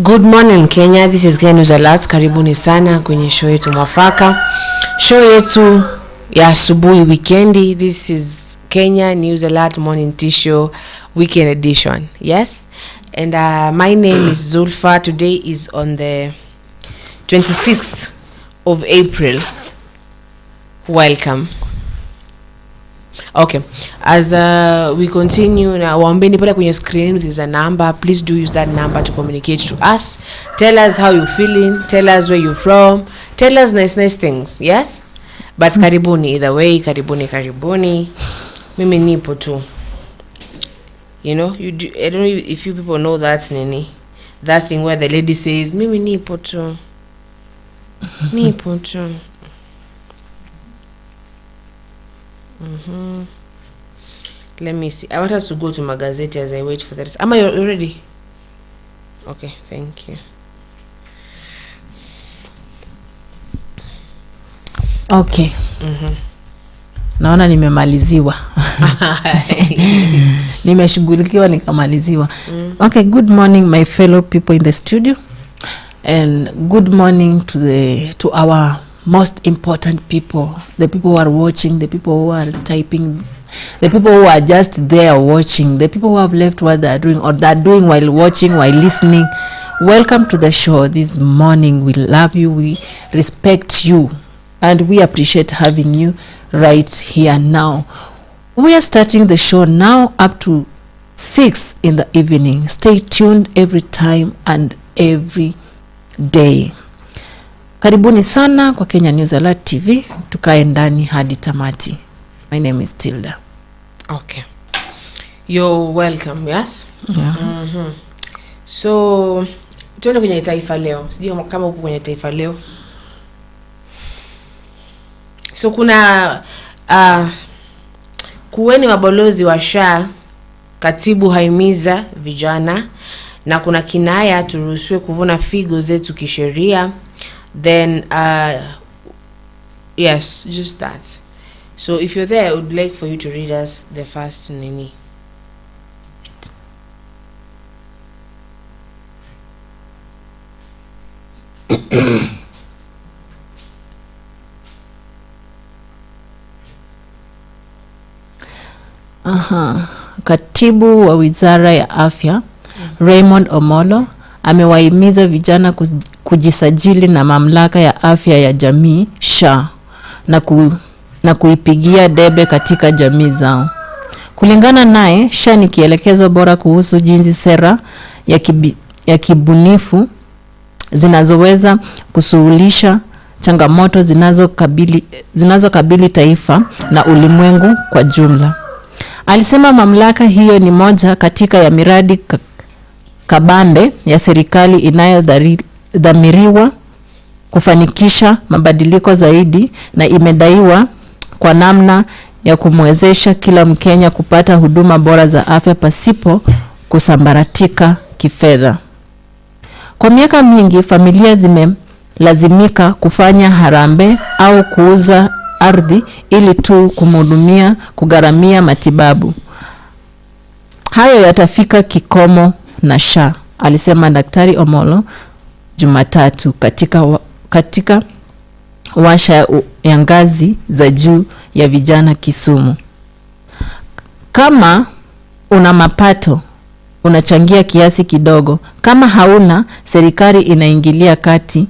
Good morning Kenya, this is Kenya News Alert. Karibuni sana kwenye show yetu mwafaka. Show yetu ya asubuhi weekendi. This is Kenya News Alert Morning Tea Show Weekend Edition. Yes? And my name is Zulfa. Today is on the 26th of April. Welcome. Okay, as we continue now, waombeni pale kwenye screen with is a number. Please do use that number to communicate to us. Tell us how you're feeling, tell us where you're from, tell us nice things. Yes, but karibuni either way. Karibuni mimi nipo tu. You know, I don't know if you people know that nini, that thing where the lady says mimi nipo tu. Let me see. I want us to go to Magazeti as I wait for that. Am I ready? Okay, thank you. Okay. Naona nimemaliziwa. Nimeshughulikiwa nikamaliziwa. Okay, good morning my fellow people in the studio, and good morning to our most important people, the people who are watching, the people who are typing, the people who are just there watching, the people who have left what they are doing or they are doing while watching, while listening. Welcome to the show this morning. We love you, we respect you, and we appreciate having you right here now. We are starting the show now up to 6 in the evening. Stay tuned every time and every day. Karibuni sana kwa Kenya News Alert TV. Tukae ndani hadi tamati. My name is Tilda. Okay. You're welcome, yes? Yeah. So, tuende kwenye taifa leo. Sijui kama uko kwenye taifa leo. So kuna kuweni mabalozi wa SHA, katibu haimiza vijana, na kuna kinaya turuhusiwe kuvuna figo zetu kisheria. Then yes, just that. So if you're there, I would like for you to read us the first nini. Katibu wa Wizara ya Afya Raymond Omolo amewahimiza vijana kujisajili na Mamlaka ya Afya ya Jamii SHA na kuipigia debe katika jamii zao. Kulingana naye, SHA ni kielekezo bora kuhusu jinsi sera ya kibunifu zinazoweza kusuluhisha changamoto zinazokabili taifa na ulimwengu kwa jumla. Alisema mamlaka hiyo ni moja katika ya miradi kabambe ya serikali inayodhamiriwa kufanikisha mabadiliko zaidi, na imedaiwa kwa namna ya kumwezesha kila Mkenya kupata huduma bora za afya pasipo kusambaratika kifedha. Kwa miaka mingi familia zimelazimika kufanya harambee au kuuza ardhi ili tu kumhudumia, kugharamia matibabu. Hayo yatafika kikomo na SHA, alisema Daktari Omolo Jumatatu katika washa ya ngazi za juu ya vijana Kisumu. Kama una mapato, unachangia kiasi kidogo. Kama hauna, serikali inaingilia kati.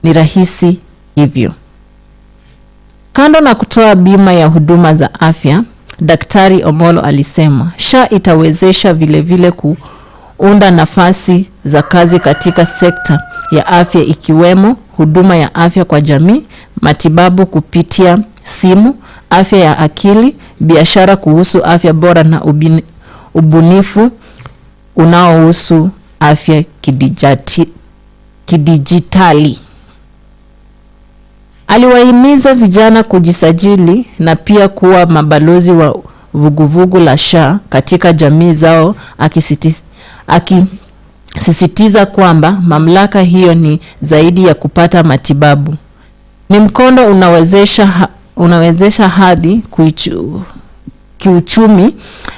Ni rahisi hivyo. Kando na kutoa bima ya huduma za afya, Daktari Omolo alisema SHA itawezesha vile kuunda nafasi za kazi katika sekta ya afya, ikiwemo huduma ya afya kwa jamii, matibabu kupitia simu, afya ya akili, biashara kuhusu afya bora na ubunifu unaohusu afya kidijitali. Aliwahimiza vijana kujisajili na pia kuwa mabalozi wa vuguvugu la SHA katika jamii zao, akisisitiza kwamba mamlaka hiyo ni zaidi ya kupata matibabu. Ni mkondo unawezesha hadhi kiuchumi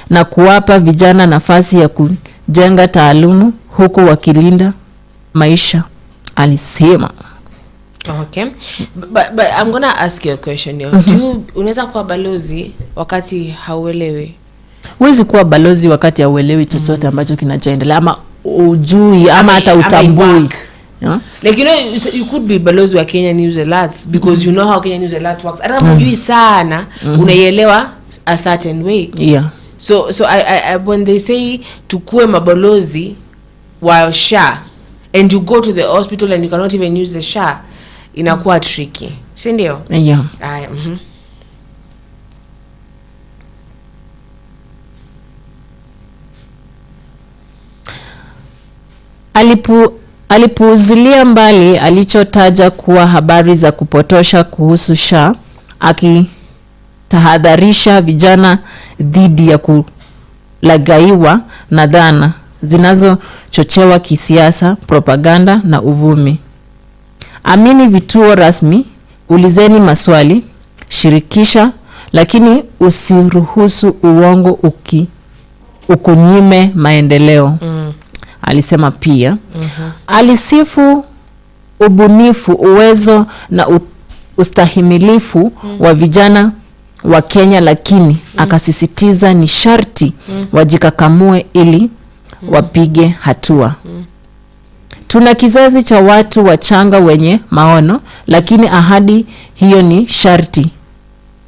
na kuwapa vijana nafasi ya kujenga taalumu huku wakilinda maisha, alisema. Okay. But I'm gonna ask you a question here. Do you unaweza kuwa balozi wakati hauelewi? Huwezi kuwa balozi wakati hauelewi chochote ambacho kinachoendelea, ama ujui ama hata utambui. Yeah? Like, you know, you could be balozi wa Kenya News Alert because you know how Kenya News Alert works. Hata kama hujui sana, unaielewa a certain way. Yeah. So I when they say tukue mabalozi wa SHA and you go to the hospital and you cannot even use the SHA, inakuwa tricky. Si ndio? Yeah. Alipuuzilia mbali alichotaja kuwa habari za kupotosha kuhusu SHA, akitahadharisha vijana dhidi ya kulagaiwa na dhana zinazochochewa kisiasa, propaganda na uvumi. Amini vituo rasmi, ulizeni maswali, shirikisha, lakini usiruhusu uongo ukunyime maendeleo. Alisema pia. Alisifu ubunifu, uwezo na ustahimilifu wa vijana wa Kenya, lakini akasisitiza ni sharti wajikakamue ili wapige hatua. Tuna kizazi cha watu wachanga wenye maono, lakini ahadi hiyo ni sharti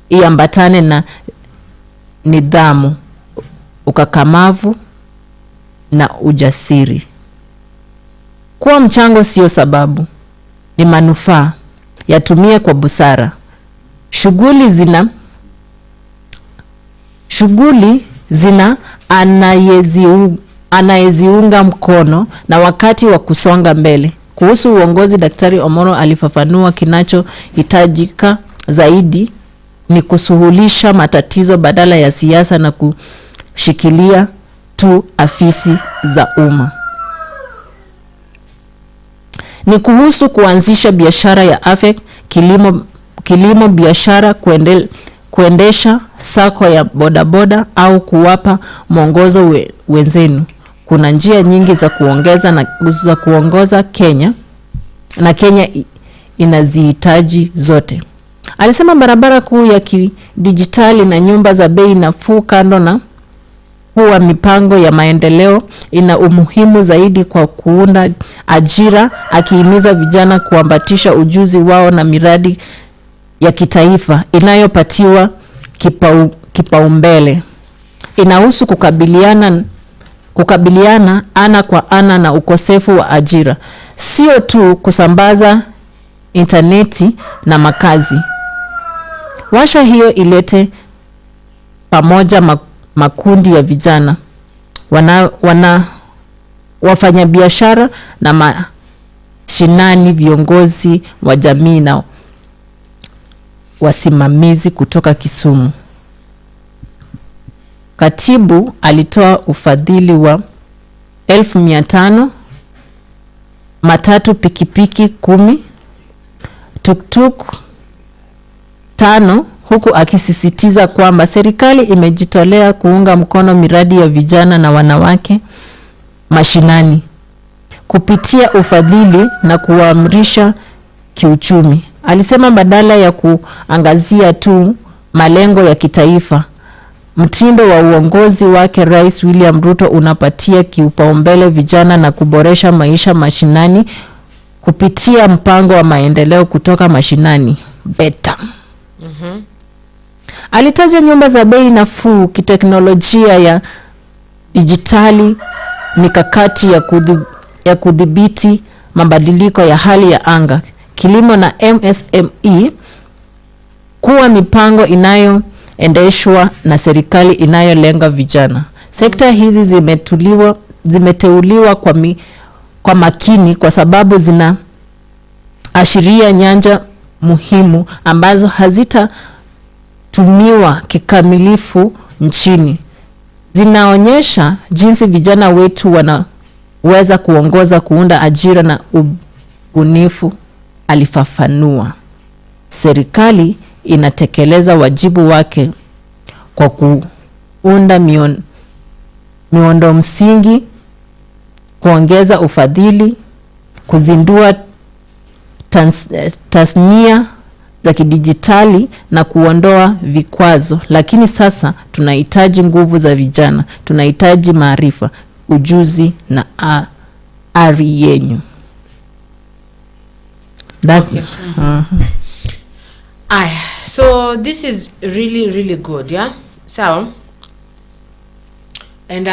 iambatane na nidhamu, ukakamavu na ujasiri. Kuwa mchango sio sababu, ni manufaa. Yatumie kwa busara. Shughuli zina anayeziunga mkono na wakati wa kusonga mbele. Kuhusu uongozi, Daktari Omoro alifafanua kinachohitajika zaidi ni kusuluhisha matatizo badala ya siasa na kushikilia tu afisi za umma. Ni kuhusu kuanzisha biashara ya afya, kilimo biashara, kuendesha sako ya bodaboda au kuwapa mwongozo wenzenu. Kuna njia nyingi za kuongoza Kenya, na Kenya inazihitaji zote. Alisema barabara kuu ya kidijitali na nyumba za bei nafuu, kando na kuwa mipango ya maendeleo, ina umuhimu zaidi kwa kuunda ajira, akihimiza vijana kuambatisha ujuzi wao na miradi ya kitaifa inayopatiwa kipaumbele. Inahusu kukabiliana ana kwa ana na ukosefu wa ajira, sio tu kusambaza interneti na makazi. Washa hiyo ilete pamoja makundi ya vijana, wafanya biashara na mashinani, viongozi wa jamii na wasimamizi kutoka Kisumu. Katibu alitoa ufadhili wa 1,500, matatu pikipiki 10, tuktuk 5, huku akisisitiza kwamba serikali imejitolea kuunga mkono miradi ya vijana na wanawake mashinani kupitia ufadhili na kuamrisha kiuchumi. Alisema badala ya kuangazia tu malengo ya kitaifa, mtindo wa uongozi wake Rais William Ruto unapatia kipaumbele vijana na kuboresha maisha mashinani kupitia mpango wa maendeleo kutoka mashinani beta. Alitaja nyumba za bei nafuu, kiteknolojia ya dijitali, mikakati ya kudhibiti mabadiliko ya hali ya anga, kilimo na MSME kuwa mipango inayoendeshwa na serikali inayolenga vijana. Sekta hizi zimeteuliwa kwa makini kwa sababu zina ashiria nyanja muhimu ambazo hazitatumiwa kikamilifu nchini. Zinaonyesha jinsi vijana wetu wanaweza kuongoza, kuunda ajira na ubunifu, alifafanua. Serikali inatekeleza wajibu wake kwa kuunda miundo msingi, kuongeza ufadhili, kuzindua tasnia za kidijitali na kuondoa vikwazo, lakini sasa tunahitaji nguvu za vijana, tunahitaji maarifa, ujuzi na ari yenu. That's okay. So this is really, really good, yeah? So, and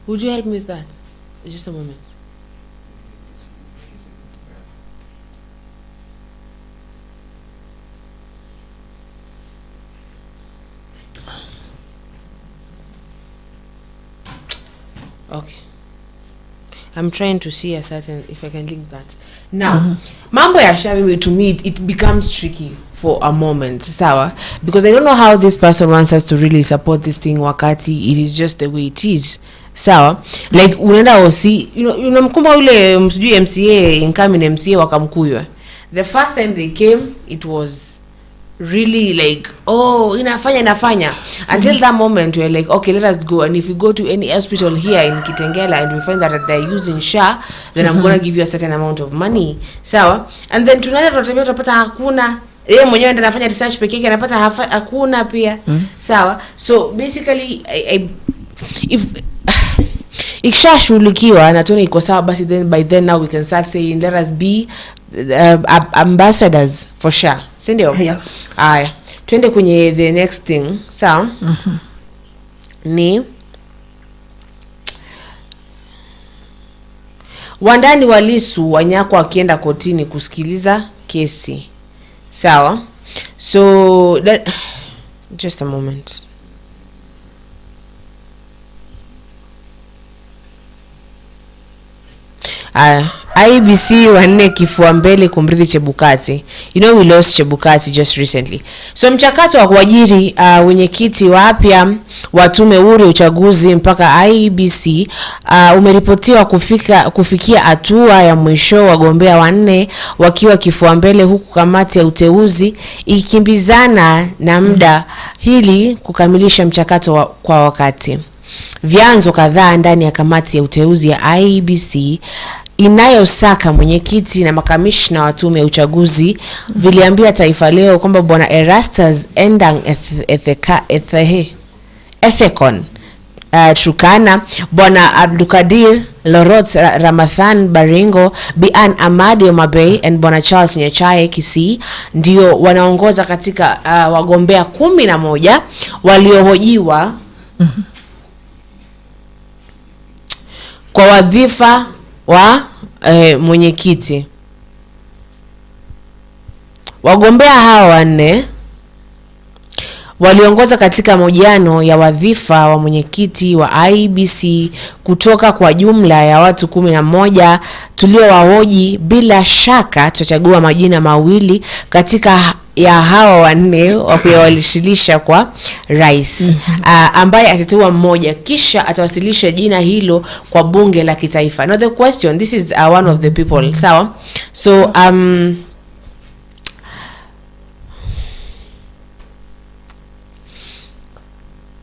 would you help me with that? Just a moment. Okay. I'm trying to see if I can link that. Now, mambo ya sharing to me, it becomes tricky for a moment, sawa? Because I don't know how this person wants us to really support this thing wakati it is just the way it is. Sawa? Like unaenda osi, mkumba ule msijui MCA, incoming MCA wakamkuywa. The first time they came, it was really like, oh, inafanya. Until that moment we're like, okay, let us go, and if we go to any hospital here in Kitengela and we find that they're using SHA, then I'm gonna give you a certain amount of money. Sawa? And then tunapata hakuna, yeye mwenyewe ndo anafanya research peke yake anapata hakuna pia. Sawa? So basically if ikishashughulikiwa na tuone iko sawa, basi then by then now we can start saying let us be ambassadors for SHA. Si ndio? Yeah. Aya, twende kwenye the next thing. Sawa? Ni wandani wa Lissu wanyakwa wakienda kotini kusikiliza kesi. Sawa? So that, just a moment. IBC wanne kifua mbele kumrithi Chebukati. We lost Chebukati just recently. So mchakato wa kuajiri wenyekiti wapya wa tume huru ya uchaguzi mpaka IBC umeripotiwa kufikia hatua ya mwisho, wagombea wanne wakiwa kifua mbele, huku kamati ya uteuzi ikimbizana na muda hili kukamilisha mchakato kwa wakati. Vyanzo kadhaa ndani ya kamati ya uteuzi ya IBC inayosaka mwenyekiti na makamishna wa tume ya uchaguzi viliambia Taifa Leo kwamba bwana Erastus Anyang Ethekon Trukana, bwana Abdukadir Lorot Ramathan Baringo, Bian Amadi Omabey and bwana Charles Nyachae Kisii ndio wanaongoza katika wagombea 11 waliohojiwa kwa wadhifa wa mwenyekiti. Wagombea hawa wanne waliongoza katika mahojiano ya wadhifa wa mwenyekiti wa IBC kutoka kwa jumla ya watu 11 tuliowahoji. Bila shaka tutachagua majina mawili katika ya hawa wanne wa kuyawasilisha kwa rais, ambaye atateua mmoja kisha atawasilisha jina hilo kwa bunge la kitaifa. Now the question, this is one of the people, sawa? So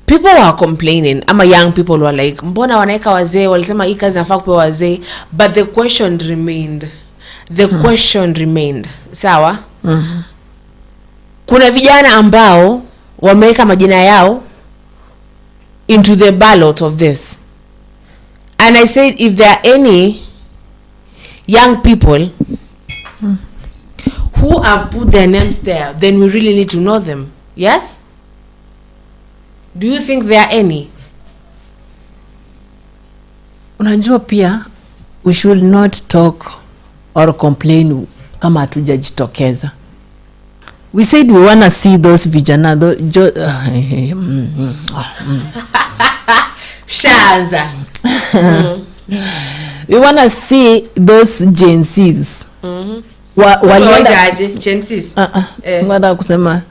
people were complaining, ama young people were like, mbona wanaeka wazee, walisema hii kazi inafaa kupewa wazee, but the question remained. Sawa? Kuna vijana ambao wameweka majina yao into the ballot of this, and I said if there are any young people who have put their names there, then we really need to know them. Yes? Do you think there are any? Unajua pia we should not talk or complain kama hatujajitokeza. We said we want to see those vijana Shaza. We want to see those Gen Zs. Walienda Gen Zs. Ngada kusema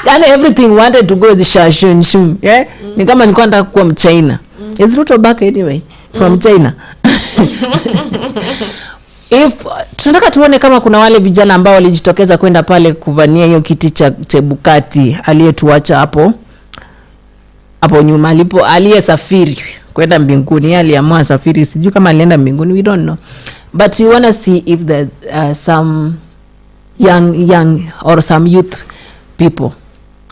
yani everything wanted to go the shashun, yeah? Ni kama nilikuwa nataka kuwa mchina. Is Ruto back anyway from China? if tunataka tuone kama kuna wale vijana ambao walijitokeza kwenda pale kuvania hiyo kiti cha Chebukati aliyetuacha hapo nyuma aliyesafiri kwenda mbinguni. Aliamua safiri, sijui kama alienda mbinguni, we don't know, but we want to see if there some young or some youth people,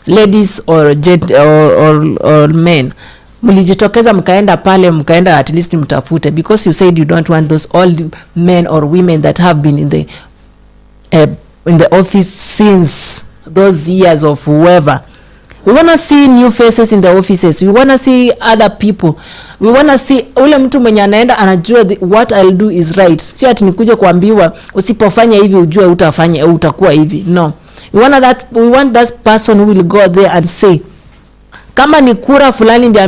ladies or men, mlijitokeza mkaenda pale, mkaenda at least mtafute, because you said you don't want those old men or women that have been in the office since those years of whoever. We want to see new faces in the offices. We want to see other people. We want to see ule mtu mwenye anaenda anajua what I'll do is right. Si ati nikuje kuambiwa usipofanya hivi ujue utafanya utakuwa hivi. No. We want that person who will go there and say, kama ni kura fulani ndiye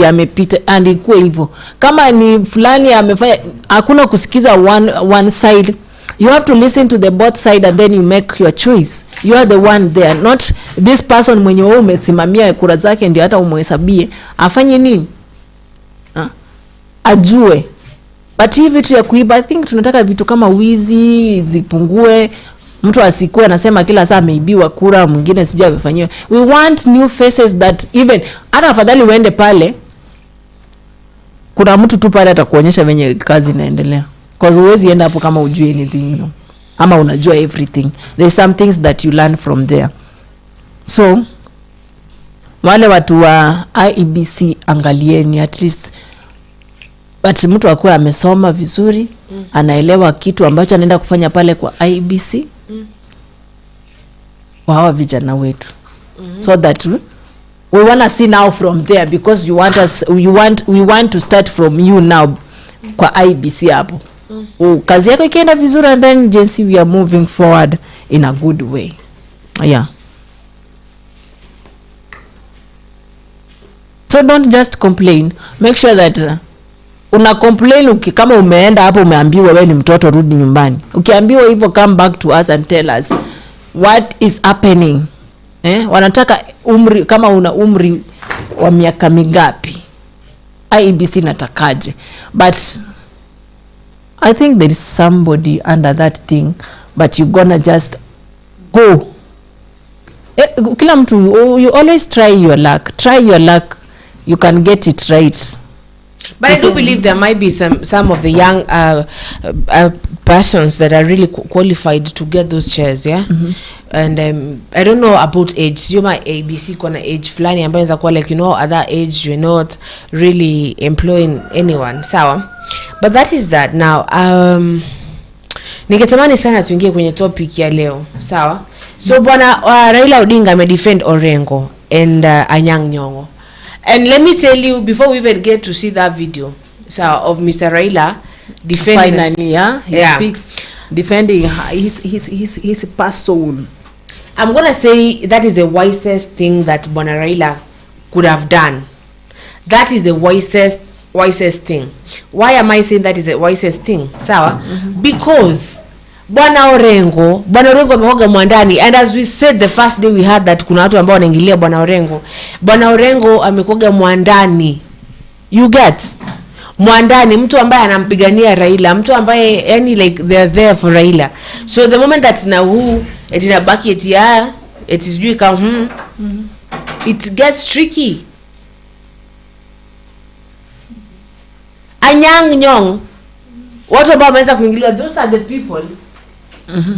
amepita and ikuwe hivyo. Kama ni fulani amefanya, hakuna kusikiza one side. You have to listen to the both side and then you make your choice. You are the one there, not this person mwenye wewe umesimamia kura zake ndio hata umhesabie afanye nini, ajue. But hivi vitu ya kuiba, I think tunataka vitu kama wizi zipungue. Mtu asikuwe anasema kila saa ameibiwa kura, mwingine sijui amefanywa. We want new faces that even hata afadhali uende pale kuna mtu tu pale atakuonyesha venye kazi inaendelea, because huwezi enda hapo kama ujue anything, you know, ama unajua everything. There's some things that you learn from there. So wale watu wa IEBC, angalieni at least, but mtu akuwe amesoma vizuri, anaelewa kitu ambacho anaenda kufanya pale kwa IEBC. Hawa vijana wetu, so that we want to see now from there, because we want to start from you now kwa IEBC hapo. Kazi yako ikienda vizuri, and then jinsi we are moving forward in a good way. Yeah. So don't just complain. Make sure that una complain kama umeenda hapo umeambiwa wewe ni mtoto, rudi nyumbani. Ukiambiwa hivyo, come back to us and tell us what is happening. Wanataka umri, kama una umri wa miaka mingapi, IEBC natakaje. But I think there is somebody under that thing, but you gonna just go. Kila mtu, you always try your luck, you can get it right. But I do believe there might be some of the young persons that are really qualified to get those chairs, yeah. And I don't know about age. You might ABC kona age fulani ambayo inaweza kuwa like, you know, at that age you're not really employing anyone, sawa. But that is that. Now ningetamani sana tuingie kwenye topic ya leo, sawa. So bwana Raila Odinga amedefend Orengo and Anyang Nyong'o. And let me tell you, before we even get to see that video, of Mr. Raila defending, finally, he speaks, defending his person. I'm gonna say that is the wisest thing that Bwana Raila could have done. That is the wisest thing. Why am I saying that is the wisest thing? Sawa? Because Bwana Orengo amehoga mwandani, and as we said the first day we had that kuna watu ambao wanaingilia Bwana Orengo amekoga mwandani. You get mwandani, mtu ambaye anampigania Raila, mtu ambaye yani like they are there for Raila. So the moment that na etinabaki it is sijui kama it gets tricky. Anyang Nyong'o, watu ambao wameanza kuingiliwa, those are the people.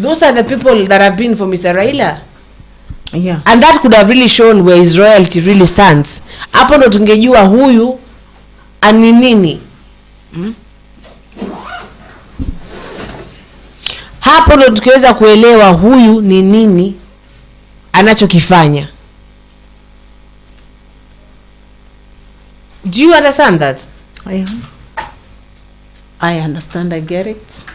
Those are the people that have been for Mr. Raila. Yeah. And that could have really shown where his royalty really stands. Hapo ndo tungejua huyu ani nini. Hapo ndo tukiweza kuelewa huyu ni nini anachokifanya. Do you understand that? I understand, I get it.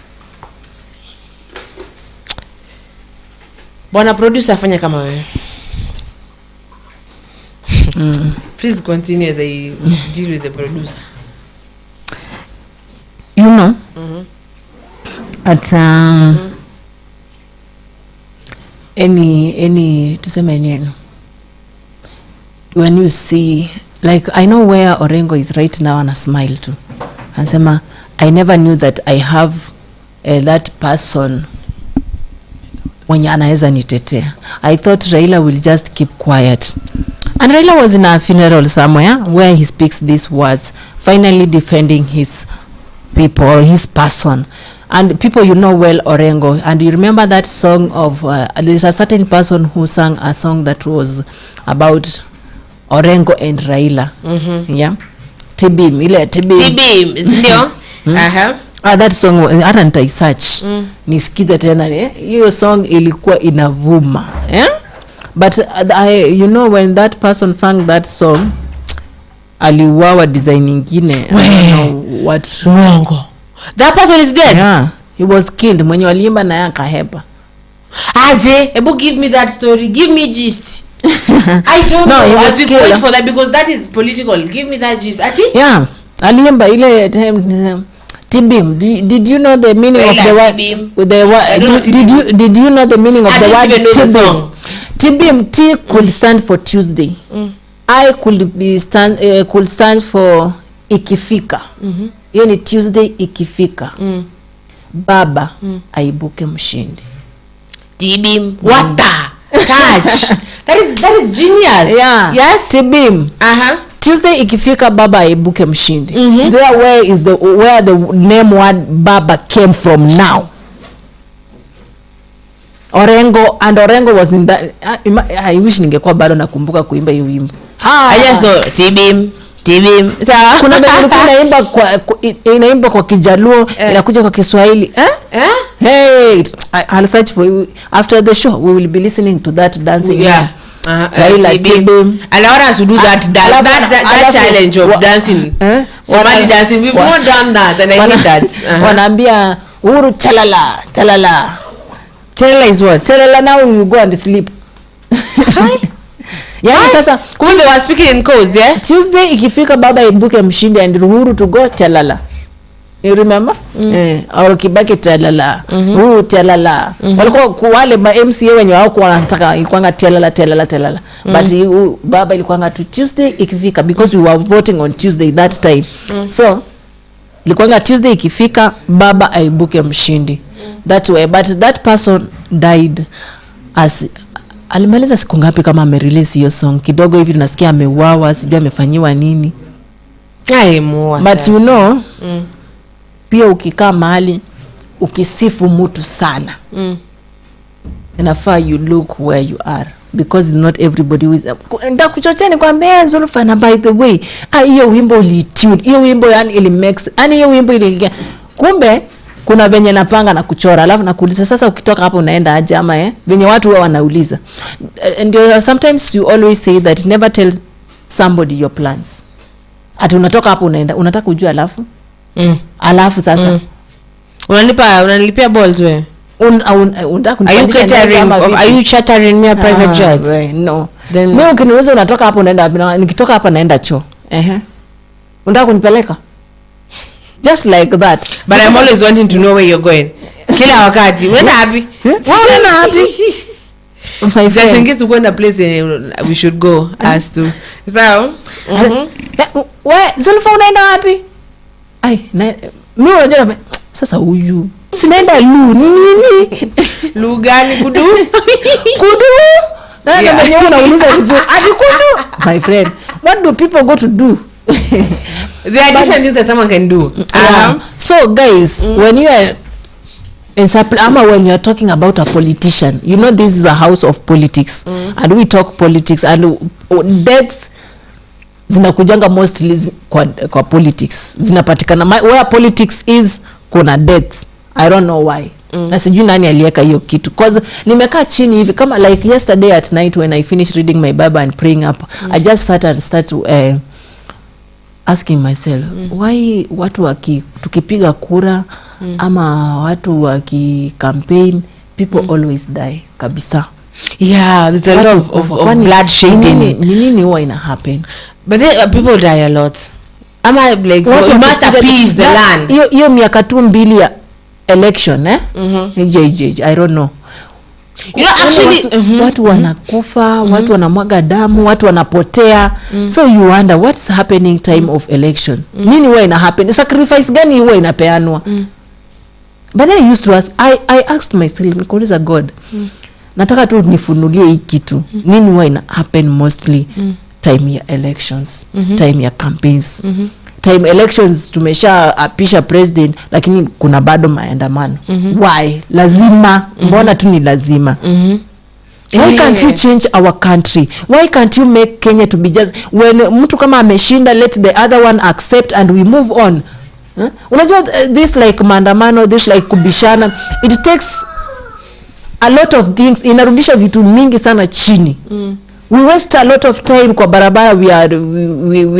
Bwana producer, afanya kama wewe. Please continue as I deal with the producer. You know, at any to say my name, when you see, like, I know where Orengo is right now, and a smile too, and say, I never knew that I have that person mwenye anaweza nitetea. I thought Raila will just keep quiet. And Raila was in a funeral somewhere where he speaks these words, finally defending his people or his person. And people, you know well Orengo, and you remember that song of there's a certain person who sang a song that was about Orengo and Raila. Yeah, Tibim, ile Tibim ndio. That song hata nitai search nisikize tena. Hiyo song ilikuwa inavuma, but you know when that person sang that song aliuawa design nyingine. I don't know what wrong. That person is dead. Yeah, he was killed. Mwenye waliimba na yakahepa. Aje, ebu give me that story. Give me gist. I don't know. As we wait for that because that is political. Give me that gist. Ati? Yeah, aliimba ile Tibim. Did you know the meaning of the word? Did you know the meaning of the word Tibim? Tibim, T could stand for Tuesday. I could stand for ikifika. Hiyo ni Tuesday ikifika. Baba aibuke mshindi. Tibim. Wata. Touch. That is genius. Yeah. Yes. Tibim. Tuesday ikifika baba aibuke mshindi. There where the name word baba came from now. Orengo was in that. I wish ningekuwa bado nakumbuka kuimba hiyo wimbo. I just know Tibim. Sawa. Kuna bado inaimba kwa Kijaluo, inakuja kwa Kiswahili. Hey, I'll search for you after the show. We will be listening to that dancing. Yeah. Raila Tibim. Allow us to do that challenge of dancing. Somebody dancing. We've not done that, and I hate that. Wanaambia Uhuru chalala. Chalala is what? Chalala, now you go and sleep. Yeah, sasa they were speaking in codes, yeah? Tuesday ikifika baba ibuke mshindi and Uhuru to go chalala. You remember? Or Kibaki chalala. Chalala. Walikuwa wale ba MCA wenye wao kwa wanataka ilikuwa chalala. But baba ilikuwa tu Tuesday ikifika because we were voting on Tuesday that time. So ilikuwa Tuesday ikifika baba aibuke mshindi. That way, but that person died as alimaliza siku ngapi kama amerelease hiyo song kidogo hivi tunasikia ameuawa sijui amefanyiwa nini. But you know pia ukikaa mahali ukisifu mtu sana inafaa you look where you are because not everybody is ndakuchocheni kwa mbenzo Zulfana. By the way hiyo wimbo ulitune hiyo wimbo yani ili makes hiyo wimbo ile kumbe kuna venye napanga na kuchora alafu nakuuliza sasa ukitoka hapo unaenda aje ama venye watu wao wanauliza. And sometimes you always say that never tell somebody your plans. Ati unatoka hapo unaenda unataka kujua alafu sasa unanilipia balls wewe. Are you chattering me a private jet? No. Mimi ukiniuliza unatoka hapo unaenda nikitoka hapa naenda choo. Unataka kunipeleka? Just like that. But I'm always wanting to know where you're going. Kila wakati. Unaenda wapi? Unaenda wapi? Just in case we go in a place we should go as to. So, Zulfa unaenda wapi? Mimi unajua sasa huyu. Sinaenda nini? Lu gani kudu? Nani mwenye unauliza vizuri? Ati kudu? My friend, what do people go to do? There are different things that someone can do. So guys, when you are when you are talking about a politician, you know this is a house of politics and we talk politics and deaths zinakujanga mostly kwa politics. Zinapatikana where politics is kuna deaths. I don't know why. Na sijui nani aliweka hiyo kitu cause nimekaa chini hivi kama like yesterday at night when I finished reading my Bible and praying up, I just sat and started asking myself why watu tukipiga kura ama watu campaign people always die kabisa. Yeah, there's a lot of bloodshed. Nini huwa ina happen? But people die a lot. Ama like you must appease the land. Hiyo miaka 2 ya election I don't know. You know actually watu wanakufa, watu wanamwaga damu, watu wanapotea. So you wonder what's happening time of election. Nini huwa ina happen? Sacrifice gani huwa inapeanwa? But then I used to ask, I asked myself, nikauliza God, nataka tu nifunulie hii kitu. Nini huwa ina happen mostly time ya elections, time ya campaigns. Time elections tumesha apisha president, lakini kuna bado maandamano. Why? Lazima. Mbona tu ni lazima? Why can't you change our country? Why can't you make Kenya to be just, when mtu kama ameshinda, let the other one accept and we move on? Unajua this like maandamano, this like kubishana, it takes a lot of things, inarudisha vitu mingi sana chini. We waste a lot of time kwa barabara, we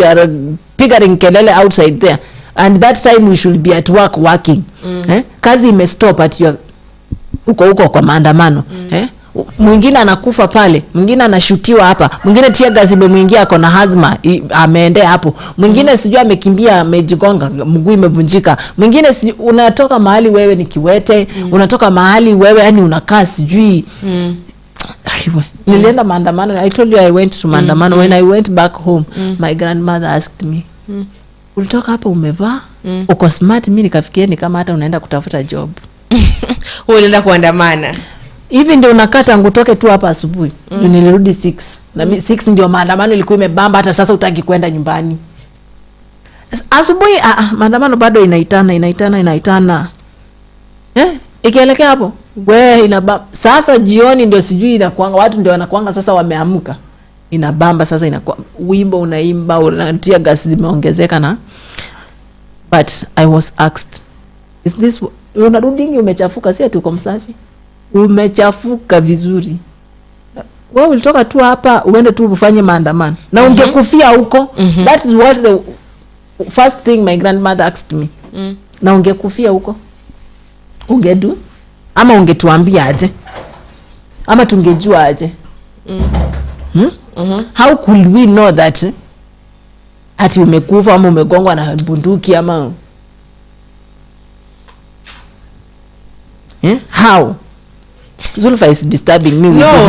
are pigaring kelele outside there, and that time we should be at work working. Kazi imestop at your uko kwa maandamano. Mwingine anakufa pale, mwingine anashutiwa hapa, mwingine tear gas imemwingia ako na hazma ameendea hapo, mwingine sijui amekimbia amejigonga mguu imevunjika, mwingine unatoka mahali wewe ni kiwete, unatoka mahali wewe yani unakaa sijui. Nilienda maandamano. I told you I went to maandamano. When I went back home, my grandmother asked me, ulitoka hapa umevaa uko smart? Mimi nikafikiria ni kama hata unaenda kutafuta job. Unaenda kuandamana hivi ndio unakata ngutoke tu hapa asubuhi. Nilirudi 6 na 6 ndio maandamano ilikuwa imebamba, hata sasa utaki kwenda nyumbani asubuhi. Maandamano bado inaitana ikielekea hapo sasa jioni ndio sijui inakuanga watu ndio wanakuanga sasa wameamka, inabamba sasa, inakuwa wimbo unaimba, unatia gas zimeongezeka na. But I was asked, is this, unarudi umechafuka? Si ati uko msafi, umechafuka vizuri. Wewe ulitoka tu hapa uende tu ufanye maandamano na ungekufia huko. That is what the first thing my grandmother asked me. Na ungekufia huko ungedu ama ungetuambia aje ama tungejua aje? How could we know that ati umekufa ama umegongwa na bunduki ama how? Zulfa is disturbing me with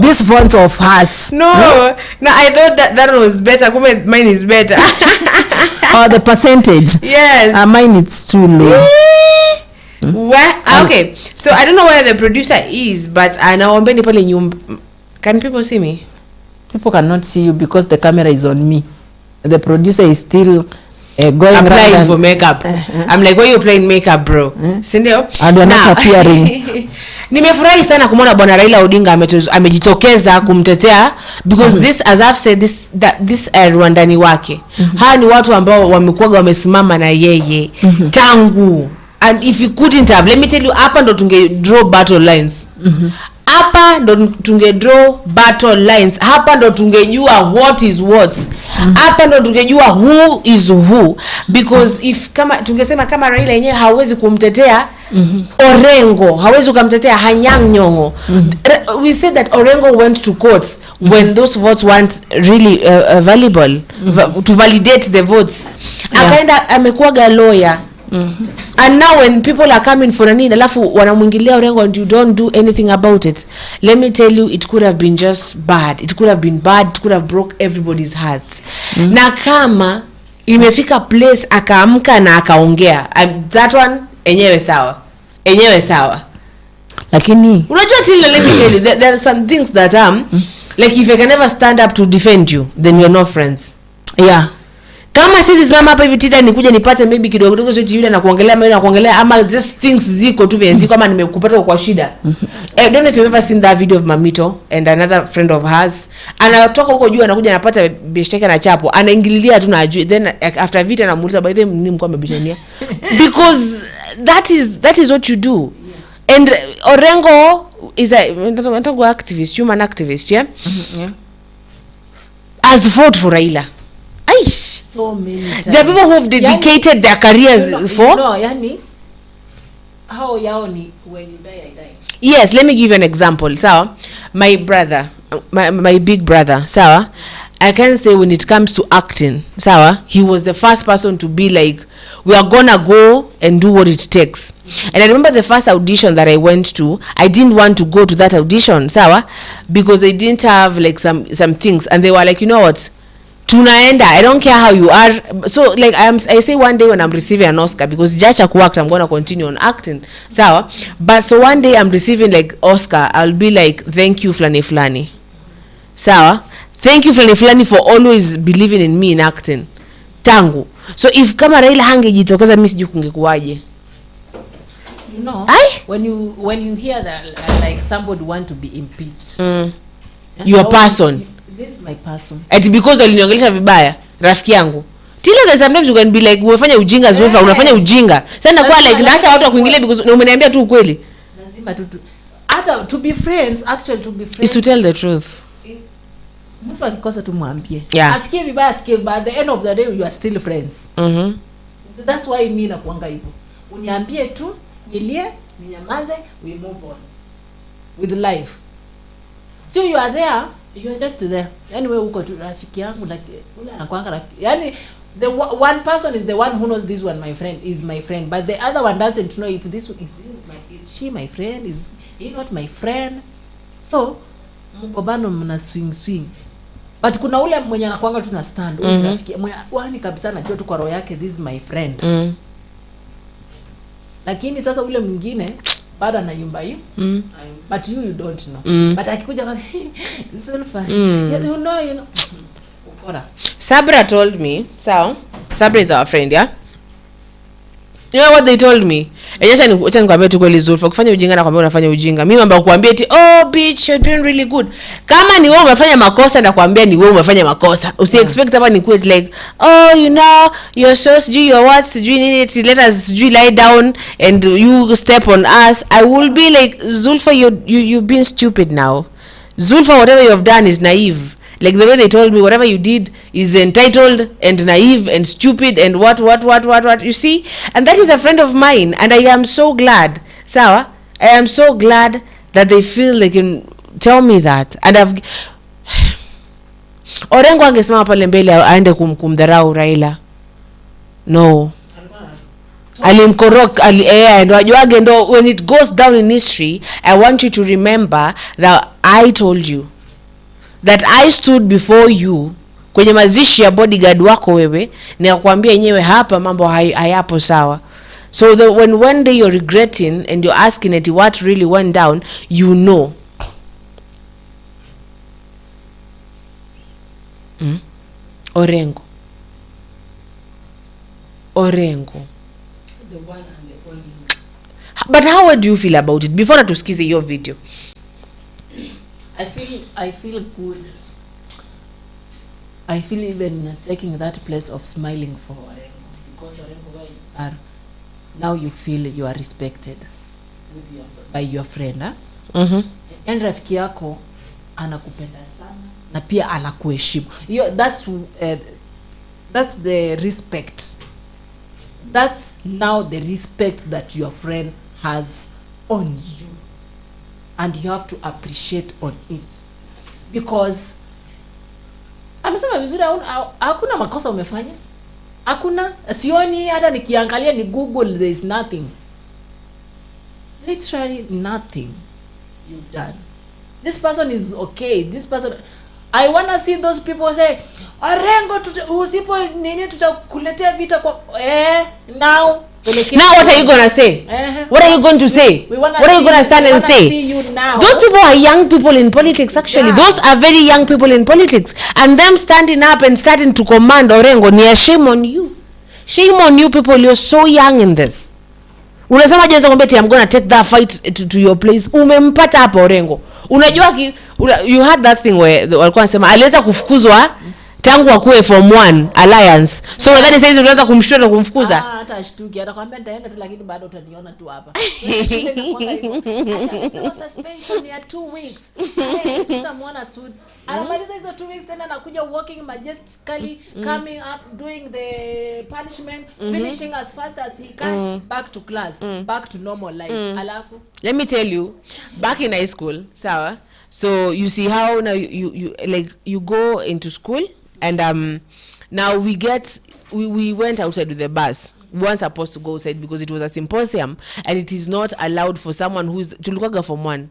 this font of hers. No, I thought that was better. Mine is better. The percentage. Yes. Mine it's too low. Okay, so I don't know where the producer is, but anaombeni pale nyumba. Can people see me? People cannot see you because the camera is on me. The producer is still going applying for makeup. I'm like, why you applying makeup, bro? Sindio? And you're not appearing. Nimefurahi sana kumwona Bwana Raila Odinga amejitokeza kumtetea, because this, as I've said, this Rwandani wake. Hawa ni watu ambao wamekuwa wamesimama na yeye tangu. And if you couldn't have, let me tell you, hapa ndo tunge draw battle lines. Hapa ndo tunge draw battle lines. Hapa ndo tungejua what is what. Hapa ndo tungejua who is who. Because if kama tungesema kama Raila yenyewe hawezi kumtetea Orengo, hawezi kumtetea Nyong'O. We said that Orengo went to court when those votes weren't really valuable to validate the votes. Akaenda amekuwa lawyer. And now when people are coming for nini alafu wanamwingilia Orengo and you don't do anything about it, let me tell you, it could have been just bad. It could have been bad. It could have broke everybody's hearts. Na kama imefika place akaamka na akaongea, that one enyewe sawa. Lakini unajua let me tell you, there are some things that like if I can never stand up to defend you, then we're not friends. Yeah. Kama sisi simama hapa hivi tida nikuja nipate maybe kidogo sio yule na kuongelea ama just things ziko tu vile kama nimekupata kwa shida. I don't know if you've ever seen that video of Mamito and another friend of hers. Anatoka huko juu anakuja anapata beshtaka na chapo. Anaingililia tu na ajui. Then after video anamuuliza by the nini mko amebishania. Because that is what you do. And Orengo is a activist, human activist, yeah? Yeah. Has fought for Raila. So many times. There are people who have dedicated their careers for. No, yani how yaoni when you die I die. Yes, let me give you an example. So, my brother, my big brother, so I can say when it comes to acting, so he was the first person to be like, we are gonna go and do what it takes. And I remember the first audition that I went to, I didn't want to go to that audition, so because I didn't have like some things, and they were like, you know what, tunaenda. I don't care how you are. So like I say one day when I'm receiving an Oscar, because jacha kuact, I'm going to continue on acting, sawa. But so one day I'm receiving like Oscar, I'll be like, thank you flani flani, sawa, thank you flani flani for always believing in me in acting tangu. So if kama Raila hangejitokeza mimi sijui kungekuaje. You know, when you hear that like somebody want to be impeached, your person, this is my person, and because waliniongelesha vibaya rafiki yangu, till sometimes you can be like umefanya ujinga Zulfa, unafanya ujinga sana kwa like naacha watu kuingilia because umeniambia tu ukweli. Lazima tu hata to be friends, actually to be friends is to tell the truth. Mtu akikosa tu mwambie, asikie vibaya, but at the end of the day you are still friends. That's why mimi na kuanga hivyo, uniambie tu, nilie, ninyamaze, we move on with life. So you are there, you are just there. Anyway, uko tu rafiki yangu, like ule anakuanga rafiki. Yani the one person is the one who knows this one my friend is my friend, but the other one doesn't know if this is she my friend, is he not my friend. So mko bado mna swing. But kuna ule mwenye anakuanga tu na stand, ule rafiki mwenye kabisa anajua tu kwa roho yake this is my friend. Lakini sasa ule mwingine bado anayumba hiyo, but you don't know. But akikuja kwa Zulfa, you know ukora. Sabra told me, so Sabra is our friend, yeah. You know what they told me? Acha nikwambie tu kweli Zulfa, kufanya ujinga na kwambia unafanya ujinga. Mimi mambo kuambia eti oh bitch you're doing really good. Kama ni wewe umefanya makosa na kwambia ni wewe umefanya makosa. Usi expect hapa ni quit like oh you know you're so sijui your words sijui nini, let us sijui lie down and you step on us. I will be like Zulfa, you've been stupid now. Zulfa, whatever you have done is naive. Like the way they told me, whatever you did is entitled and naive and stupid and what, you see? And that is a friend of mine, and I am so glad, Sawa, I am so glad that they feel they can tell me that. And I've... Orengo angesimama pale mbele aende kumdharau Raila. No. Alimkorok, ndo when it goes down in history, I want you to remember that I told you that I stood before you kwenye mazishi ya bodyguard wako wewe, nikakwambia yenyewe hapa mambo hayapo sawa. So when one day you're regretting and you're asking it what really went down, you know. Orengo. The one and the only. But how do you feel about it? Before natusikize your video. I feel good. I feel even taking that place of smiling for Orengo, because Orengo are now you feel you are respected by your friend, huh? And rafiki yako anakupenda sana na pia anakuheshimu. That's the respect. That's now the respect that your friend has on you. And you have to appreciate on it, because amesema vizuri, hakuna makosa umefanya, hakuna, sioni hata nikiangalia ni Google, there is nothing, literally nothing you've done. This person is okay. This person, I want to see those people say Orengo usipo nini tutakuletea vita kwa now what are you going to say? What are you going to say? What are you going to stand and say? Those people are young people in politics, actually. Yeah. Those are very young people in politics. And them standing up and starting to command Orengo, ni shame on you. Shame on you people, you're so young in this. Unasema jenza kwambia I'm going to take that fight to your place. Umempata hapo Orengo. Unajua you had that thing where walikuwa wanasema aliweza kufukuzwa tangu akue form 1 alliance. So nadhani sasa hizo unataka kumshtua na kumfukuza. Hata ashtuki, atakwambia nitaenda tu lakini bado utaniona tu hapa. Suspension ya 2 weeks. Tutamwona soon. Anamaliza hizo 2 weeks tena anakuja walking majestically, coming up, doing the punishment, finishing as fast as he can, back to class, back to normal life. Alafu, let me tell you, back in high school, sawa. So you see how now you go into school and now we went outside with the bus. We weren't supposed to go outside because it was a symposium and it is not allowed for someone who's tulikuwa form 1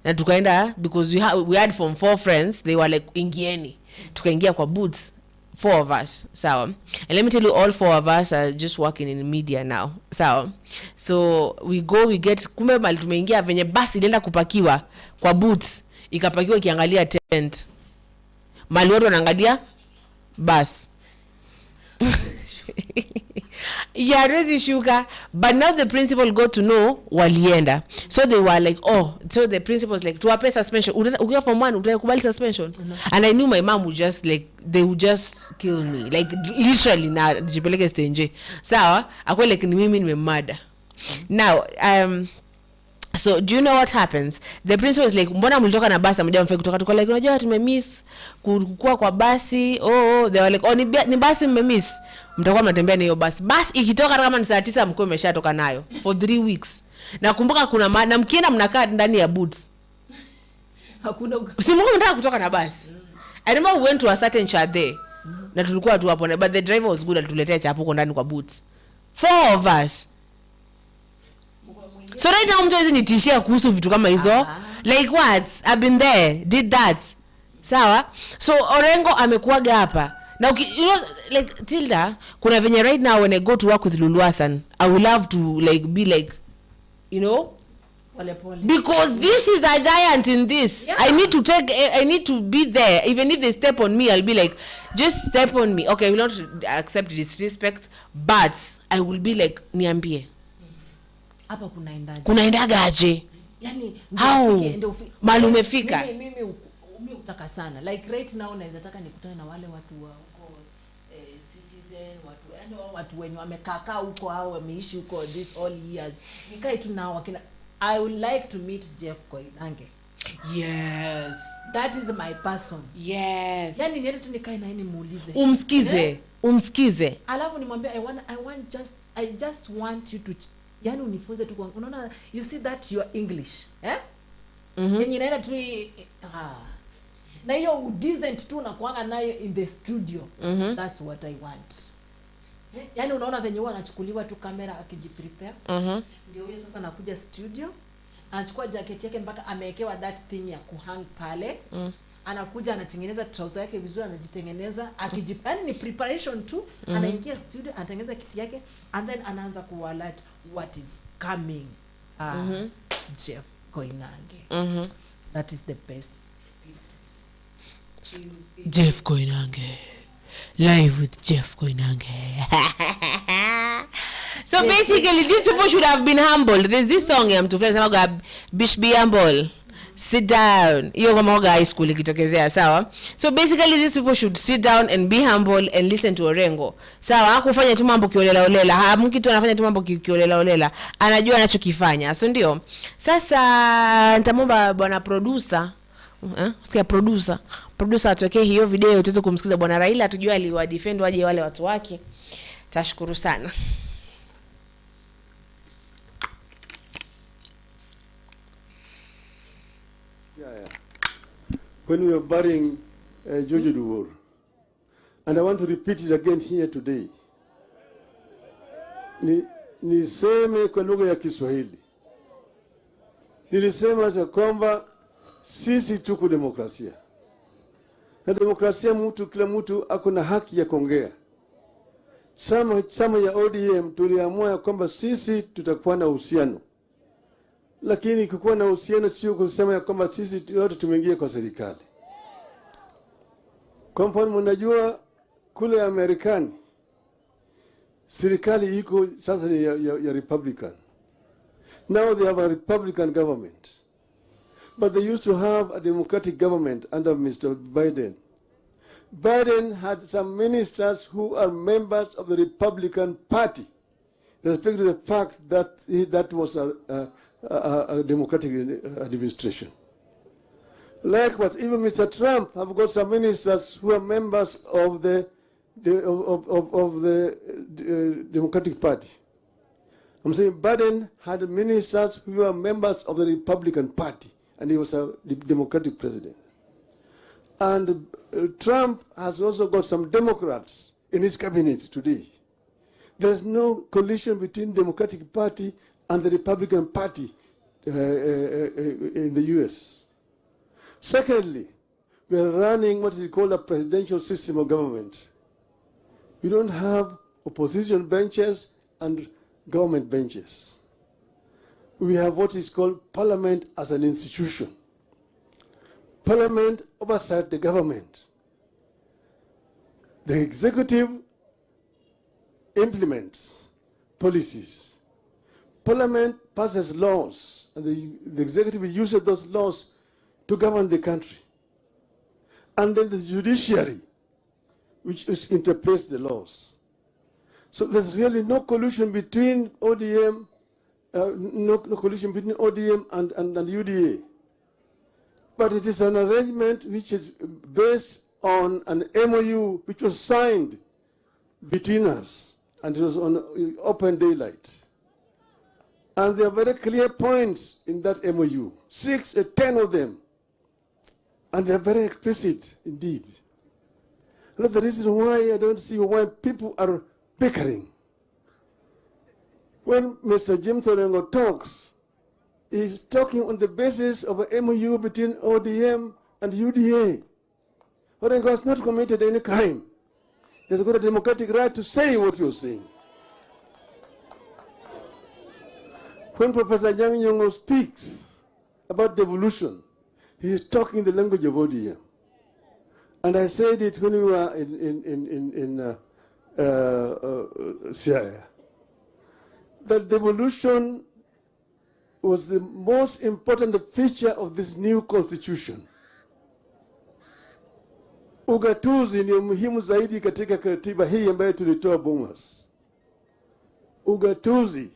na tukaenda because we had form 4 friends. They were like ingieni, tukaingia kwa booths 4 of us, sawa. And let me tell you, all 4 of us are just working in media now, sawa. So we get, kumbe mali tumeingia venye basi ilienda kupakiwa kwa boots, ikapakiwa ikiangalia tent, mali watu wanaangalia bus. Yeah, Rezi Shuka. But now the principal got to know walienda. So they were like, oh, so the principal was like, to pay suspension. Ukiwa from one, utakubali suspension. And I knew my mom would just like, they would just kill me. Like literally na jipeleke stage. Sawa, akwe like ni mimi nimemada. Now, so do you know what happens? The principal is like, mbona mlitoka na basi mmoja mfeki kutoka, tuko like, unajua tumemiss kukua kwa basi. They were like, oh, ni basi mmemiss, mtakuwa mnatembea na hiyo basi. Basi ikitoka kama ni saa 9 mko mmeshatoka nayo for 3 weeks. Na kumbuka kuna na mkienda mnakaa ndani ya booth. Hakuna si mko mnataka kutoka na basi. I remember we went to a certain chat there. Na tulikuwa tu hapo, but the driver was good, alituletea chapo kwa ndani kwa booth. 4 of us. So right now mtu hizi nitishia kuhusu vitu kama hizo. Like what? I've been there, did that. Sawa? So Orengo amekuaga hapa. Now you know, like Tilda, kuna venye right now when I go to work with Lulu Hassan, I will love to like be like, you know, because this is a giant in this. Yeah. I need to be there. Even if they step on me, I'll be like, just step on me. Okay, I will not accept disrespect, but I will be like, niambie. Hapa kunaendaga aje? Yani mali umefika. Mimi utaka sana. Like right now naweza taka nikutane na wale watu wa huko citizen, watu wenye wamekaa huko au wameishi huko this all years. Nikae tu nao wakina. I would like to meet Jeff Koinange. Yes. That is my person. Yes. Yani niende tu nikae na yeye muulize. Umsikize. Alafu nimwambia I just want you to yani unifunze tu, unaona, you see that your English yenye inaenda tu na hiyo decent tu na kuanga nayo in the studio. That's what I want. Yani unaona venye huwa anachukuliwa tu kamera akijiprepare. Ndio huyo sasa anakuja studio, anachukua jacket yake mpaka amewekewa that thing ya kuhang pale. Anakuja anatengeneza trouser yake vizuri, anajitengeneza yani ni preparation tu. Anaingia studio, anatengeneza kiti yake, and then anaanza kualert what is coming. Jeff Koinange. That is the best. Jeff Koinange, live with Jeff Koinange. So basically these people should have been humbled. There's this song I'm to friends about be humble, sit down. Hiyo kama hoga high school ikitokezea, sawa. So basically these people should sit down and be humble and listen to Orengo. Sawa, hakufanya tu mambo kiolela. Mkitu anafanya tu mambo kiolela. Anajua anachokifanya. So ndio. Sasa nitamwomba bwana producer, sikia producer atuwekee hiyo video tuweze kumsikiza bwana Raila, tujue aliwa defend waje wale watu wake. Tashukuru sana. Yeah. When we were burying George Duwor, and I want to repeat it again here today. Niseme kwa lugha ya Kiswahili. Nilisema kwamba sisi tuko demokrasia. Na demokrasia kila mtu akona haki ya kuongea. Sama ya ODM tuliamua kwamba sisi tutakuwa na uhusiano. Lakini kukuwa na uhusiano sio kusema ya kwamba sisi yote tumeingia kwa serikali. Kwa mfano mnajua kule Amerikani serikali iko sasa ni ya Republican. Now they have a Republican government. But they used to have a Democratic government under Mr. Biden. Biden had some ministers who are members of the Republican Party, respect to the fact that that was a Democratic administration. Likewise, even Mr. Trump have got some ministers who are members of the Democratic Party. I'm saying Biden had ministers who are members of the Republican Party, and he was a Democratic president. And Trump has also got some Democrats in his cabinet today. There's no collision between Democratic Party and the Republican Party in the U.S. Secondly, we are running what is called a presidential system of government. We don't have opposition benches and government benches. We have what is called parliament as an institution. Parliament oversight the government. The executive implements policies. Parliament passes laws, and the executive uses those laws to govern the country. And then the judiciary, which interprets the laws. So there's really no collusion between ODM, no collusion between ODM and UDA. But it is an arrangement which is based on an MOU which was signed between us, and it was on open daylight. And there are very clear points in that MOU, 10 of them. And they're very explicit indeed. That's the reason why I don't see why people are bickering. When Mr. James Orengo talks, he's talking on the basis of an MOU between ODM and UDA. Orengo has not committed any crime. He has got a democratic right to say what you're saying. When Professor Nyong'O speaks about devolution, he is talking the language of ODM. And I said it when we were in Syria, that devolution was the most important feature of this new constitution. Ugatuzi ni muhimu zaidi katika katiba hii ambayo tulitoa Bomas. Ugatuzi.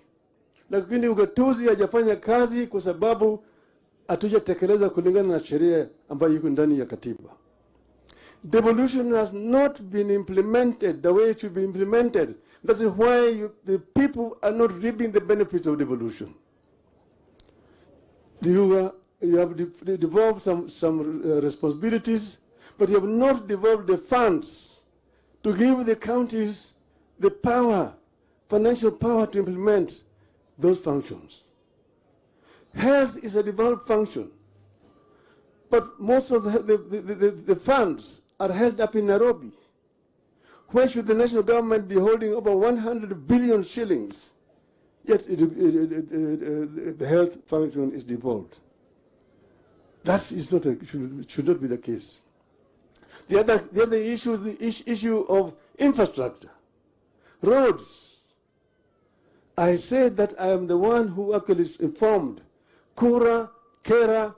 Lakini ugatuzi hajafanya kazi kwa sababu hatujatekeleza kulingana na sheria ambayo iko ndani ya katiba. Devolution has not been implemented the way it should be implemented. That's why the people are not reaping the benefits of devolution. You have devolved some responsibilities, but you have not devolved the funds to give the counties the power, financial power to implement those functions. Health is a devolved function, but most of the funds are held up in Nairobi. Where should the national government be holding over 100 billion shillings, yet the health function is devolved? That is not should not be the case. The other issue is the issue of infrastructure, roads. I said that I am the one who actually informed Kura, Kera,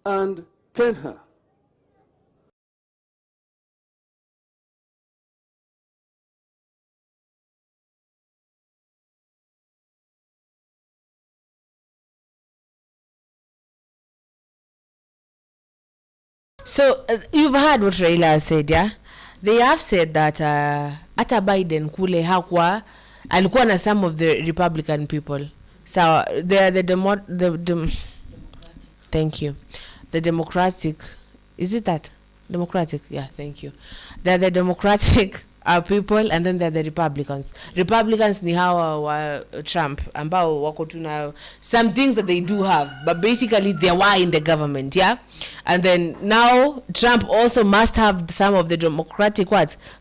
and Kenha. So you've heard what Raila has said, yeah? They have said that hata Biden kule hakuwa alikuwa na some of the Republican people. So they are thank you. The Democratic, is it that? Democratic, yeah, thank you. They're the Democratic people, and then they're the Republicans. Republicans ni hawa wa Trump, ambao wako tuna some things that they do have, but basically they were in the government, yeah? And then now Trump also must have some of the Democratic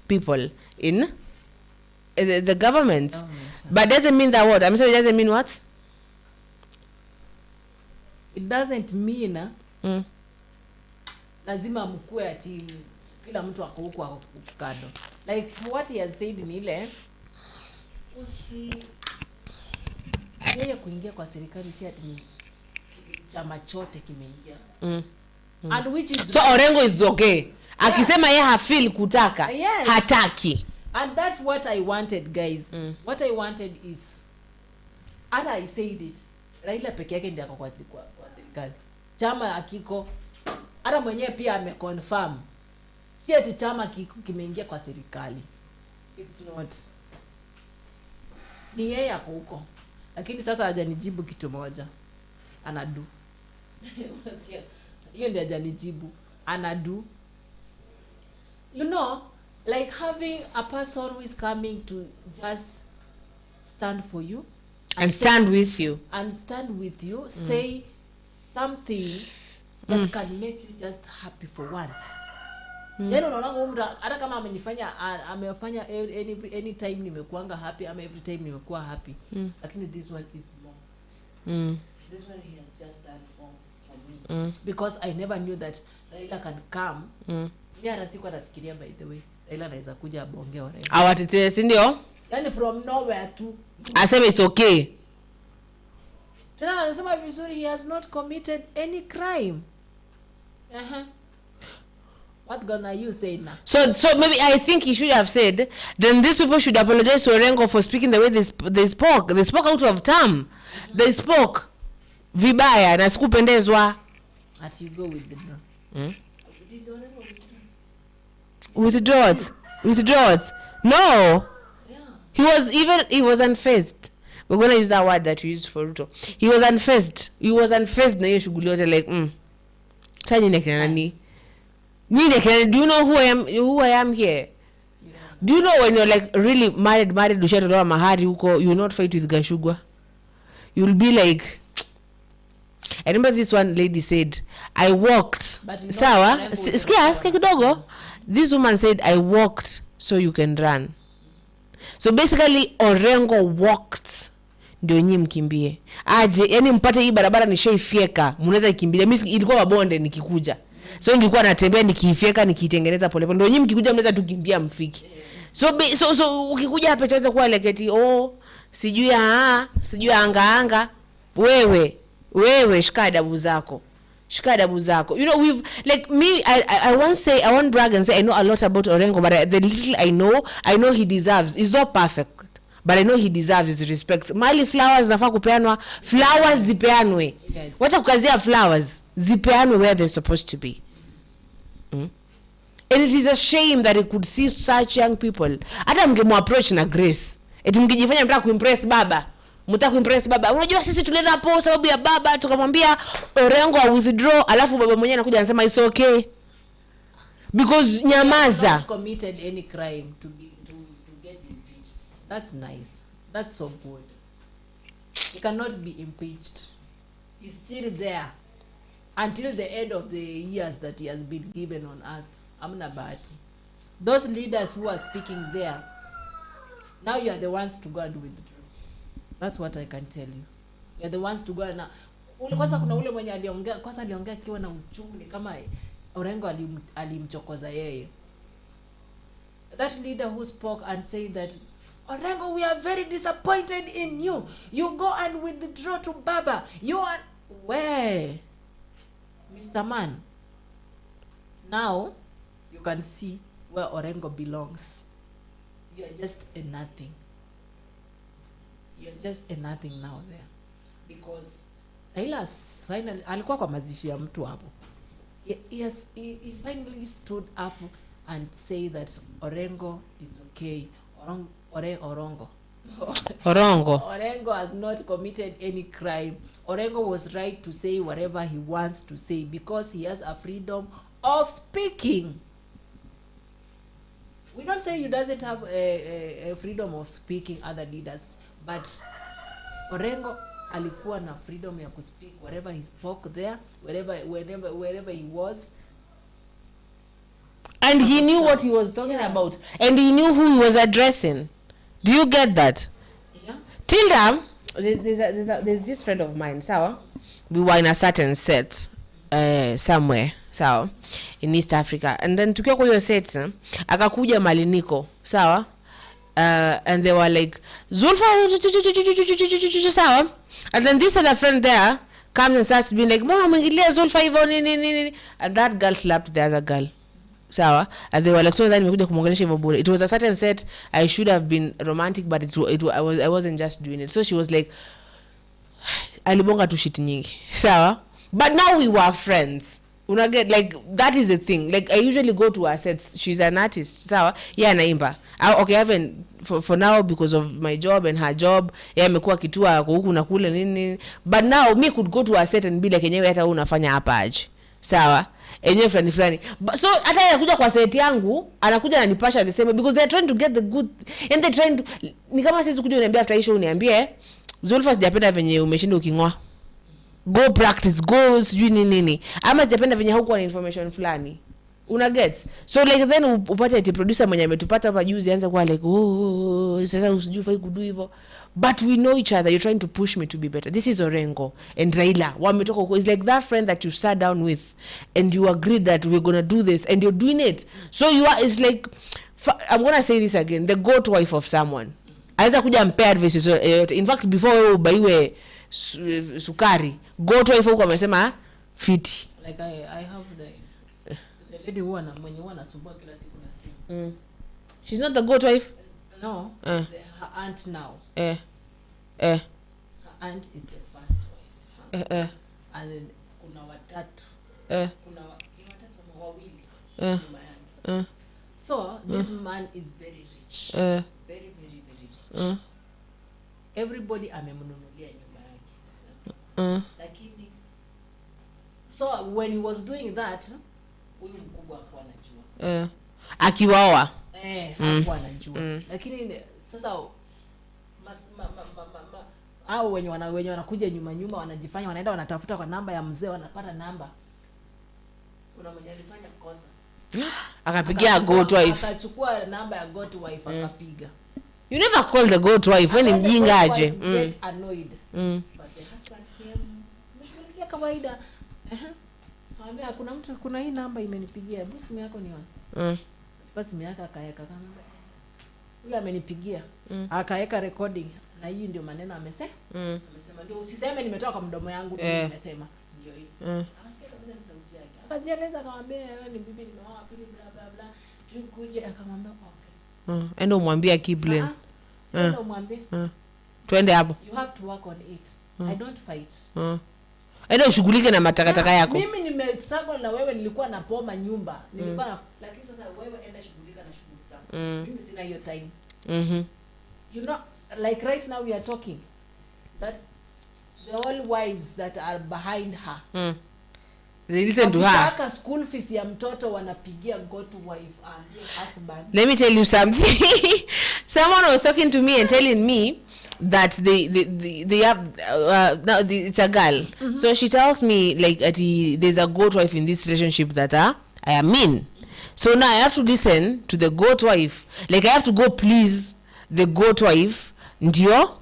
people in the government. But doesn't mean that what? I'm sorry, it doesn't mean what? It doesn't mean lazima mkue ati kila mtu ako huko ako kando. Like what he has said ni ile yeye kuingia kwa serikali si ati chama chote kimeingia. And which is so Orengo is okay. Akisema yeye hafeel kutaka, yes. Hataki. And that's what I wanted, guys. What I wanted is, as I said it, Raila peke yake ndiye kwa serikali. Chama akiko, hata mwenyewe pia ameconfirm. Si ati chama kimeingia kwa serikali. It's not. Ni yeye ako huko. Lakini sasa hajanijibu kitu moja. Anadu. Hiyo ndiye hajanijibu. Anadu. You know, like having a person who is coming to just stand for you and stand with you say something that can make you just happy for once. Yaani unaona mtu hata kama amefanya any time nimekuanga happy ama every time nimekuwa happy. Lakini this one is more. This one he has just done more for me. Because I never knew that Raila can come. Mimi hata sikuwa nafikiria by the way. Raila anaweza kuja abonge Orengo. Awatetee, si ndio? Yaani from nowhere to aseme it's okay. Tena anasema vizuri he has not committed any crime. What gonna you say now? So maybe I think he should have said, then these people should apologize to Orengo for speaking the way they spoke. They spoke out of term. They spoke vibaya na sikupendezwa. At you go with the draw. Withdraws. No. Yeah. He was unfazed. We're going to use that word that you used for Ruto. He was unfazed na hiyo shughuli yote like Tani nekenani. Do you know who I am here? Yeah. Do you know when you're like really married ushatolewa mahari huko, you will not fight with Gashugwa. You'll be like, I remember this one lady said, I walked. Sawa, sikia kidogo. This woman said, I walked so you can run. So basically Orengo walked ndio nyinyi mkimbie. Aje, yani mpate hii barabara nishaifyeka, mnaweza ikimbilia. Mimi ilikuwa mabonde nikikuja. So nilikuwa natembea nikifyeka nikitengeneza pole pole. Ndio nyinyi mkikuja mnaweza tukimbia mfiki. So ukikuja hapa tuweza kuwa leketi sijui anga. Wewe shika adabu zako. You know, we've like me I won't brag and say I know a lot about Orengo, but the little I know he deserves. It's not perfect, but I know he deserves his respect. Mali flowers nafaa kupeanwa, flowers zipeanwe. Yes. Wacha kukazia flowers zipeanwe where they're supposed to be. And it is a shame that he could see such young people. Hata mngemu approach na grace. Eti mngejifanya mtaka kuimpress baba. Unajua sisi tulienda hapo sababu ya baba, tukamwambia Orengo withdraw, alafu baba mwenyewe anakuja anasema it's okay. Because nyamaza. Not committed any crime to get impeached. That's nice. That's so good. He cannot be impeached. He's still there until the end of the years that he has been given on earth. Amna bahati. Those leaders who are speaking there, now you are the ones to go and withdraw. That's what I can tell you. You're the ones to go na kwanza kuna ule mwenye aliongea kiwa na uchungu kama Orengo alimchokoza yeye. That leader who spoke and said that Orengo, we are very disappointed in you. You go and withdraw to Baba. You are where? Mr. Man. Now you can see where Orengo belongs. You are just a nothing. You're just a nothing now there. Because Raila finally alikuwa kwa mazishi ya mtu hapo. He finally stood up and say that Orengo is okay. Orengo has not committed any crime. Orengo was right to say whatever he wants to say because he has a freedom of speaking. We don't say he doesn't have a freedom of speaking other leaders, but Orengo alikuwa na freedom ya kuspeak whatever he spoke there, wherever he was. And he knew what he was talking about. And he knew who he was addressing. Do you get that? Yeah. Tilda, there's this friend of mine, sawa? We were in a certain set somewhere, sawa? In East Africa. And then tukiwa kwa hiyo set, akakuja maliniko, sawa? And they were like, Zulfa, sawa? And then this other friend there comes and starts being like, Mama, mwingilia Zulfa hivyo nini. And that girl slapped the other girl. Sawa, and they were like, so that nimekuja kumwongelesha hivyo bure. It was a certain set. I should have been romantic, but I wasn't just doing it. So she was like, alibonga tu shit nyingi. Sawa, but now we were friends. Una get like that is the thing. Like I usually go to her sets. She's an artist. Sawa, yeah, naimba. Okay, I haven't for now because of my job and her job. Yeah, amekuwa kitua huku na kule nini. But now me could go to her set and be like, enyewe hata unafanya hapa aje. Sawa. Enyewe fulani. So hata anakuja kwa set yangu, anakuja ananipasha the same because they're trying to get the good, and they're trying to, ni kama sisi kuja uniambia after show uniambie Zulfa sijapenda venye umeshinda ukingoa. Go practice, go sijui nini. Ama sijapenda venye huko na information fulani. Una get? So like then upate ati producer mwenye ametupata hapa juzi anza kwa like sasa usijui kudu hivyo. But we know each other. You're trying to push me to be better. This is Orengo and Raila. Wametoka huko. It's like that friend that you sat down with and you agreed that we're going to do this and you're doing it. So you are, it's like, I'm going to say this again, the goat wife of someone. Anaweza kuja mpe advice. So, in fact, before wewe ubaiwe sukari, goat wife huko amesema fiti. Like I have the lady mwenye huwa anasumbua kila siku na simu. She's not the goat wife? No. Her aunt now. Her aunt is the first wife. And then kuna watatu. Kuna watatu wawili nyuma yake. So this man is very rich. Very, very, very rich. Everybody amemnunulia nyumba yake. Lakini so when he was doing that, huyu mkubwa hakuwa anajua. Akiwaoa. Hakuwa anajua. Lakini sasa au wenye wanakuja nyuma wanajifanya wanaenda wanatafuta kwa namba ya mzee, wanapata namba. Kuna mwenye alifanya kosa. Akapigia goat wife. Akachukua namba ya goat wife akapiga. You never call the goat wife when mjinga aje. Get annoyed. But the husband came, mshughulikia kawaida. Kaambia kuna hii namba imenipigia. Hebu simu yako ni wapi? Basi simu yake akaeka kama yule amenipigia. Akaeka recording na hii ndio maneno amesema ndio usiseme nimetoka kwa mdomo yangu ndio nimesema ndio hii. Akasikia kabisa ni sauti yake. Akajieleza akamwambia wewe ni bibi nimeoa pili bla bla bla. Tukuje akamwambia okay. Enda umwambie Kiblen. Sasa umwambie. Twende hapo. You have to work on it. I don't fight. Enda ushughulike na matakataka yako. Mimi struggle na wewe, nilikuwa napoma nyumba. Nilikuwa lakini sasa wewe enda shughulika na shughuli zako. Mimi sina hiyo time. You know, like right now we are talking that the all wives that are behind her. They listen to her. Mpaka school fees ya mtoto wanapigia goat wife and husband. Let me tell you something. Someone was talking to me and telling me that they have now it's a girl. So she tells me like there's a goat wife in this relationship that I am in. So now I have to listen to the goat wife. Like I have to go please the goat wife ndio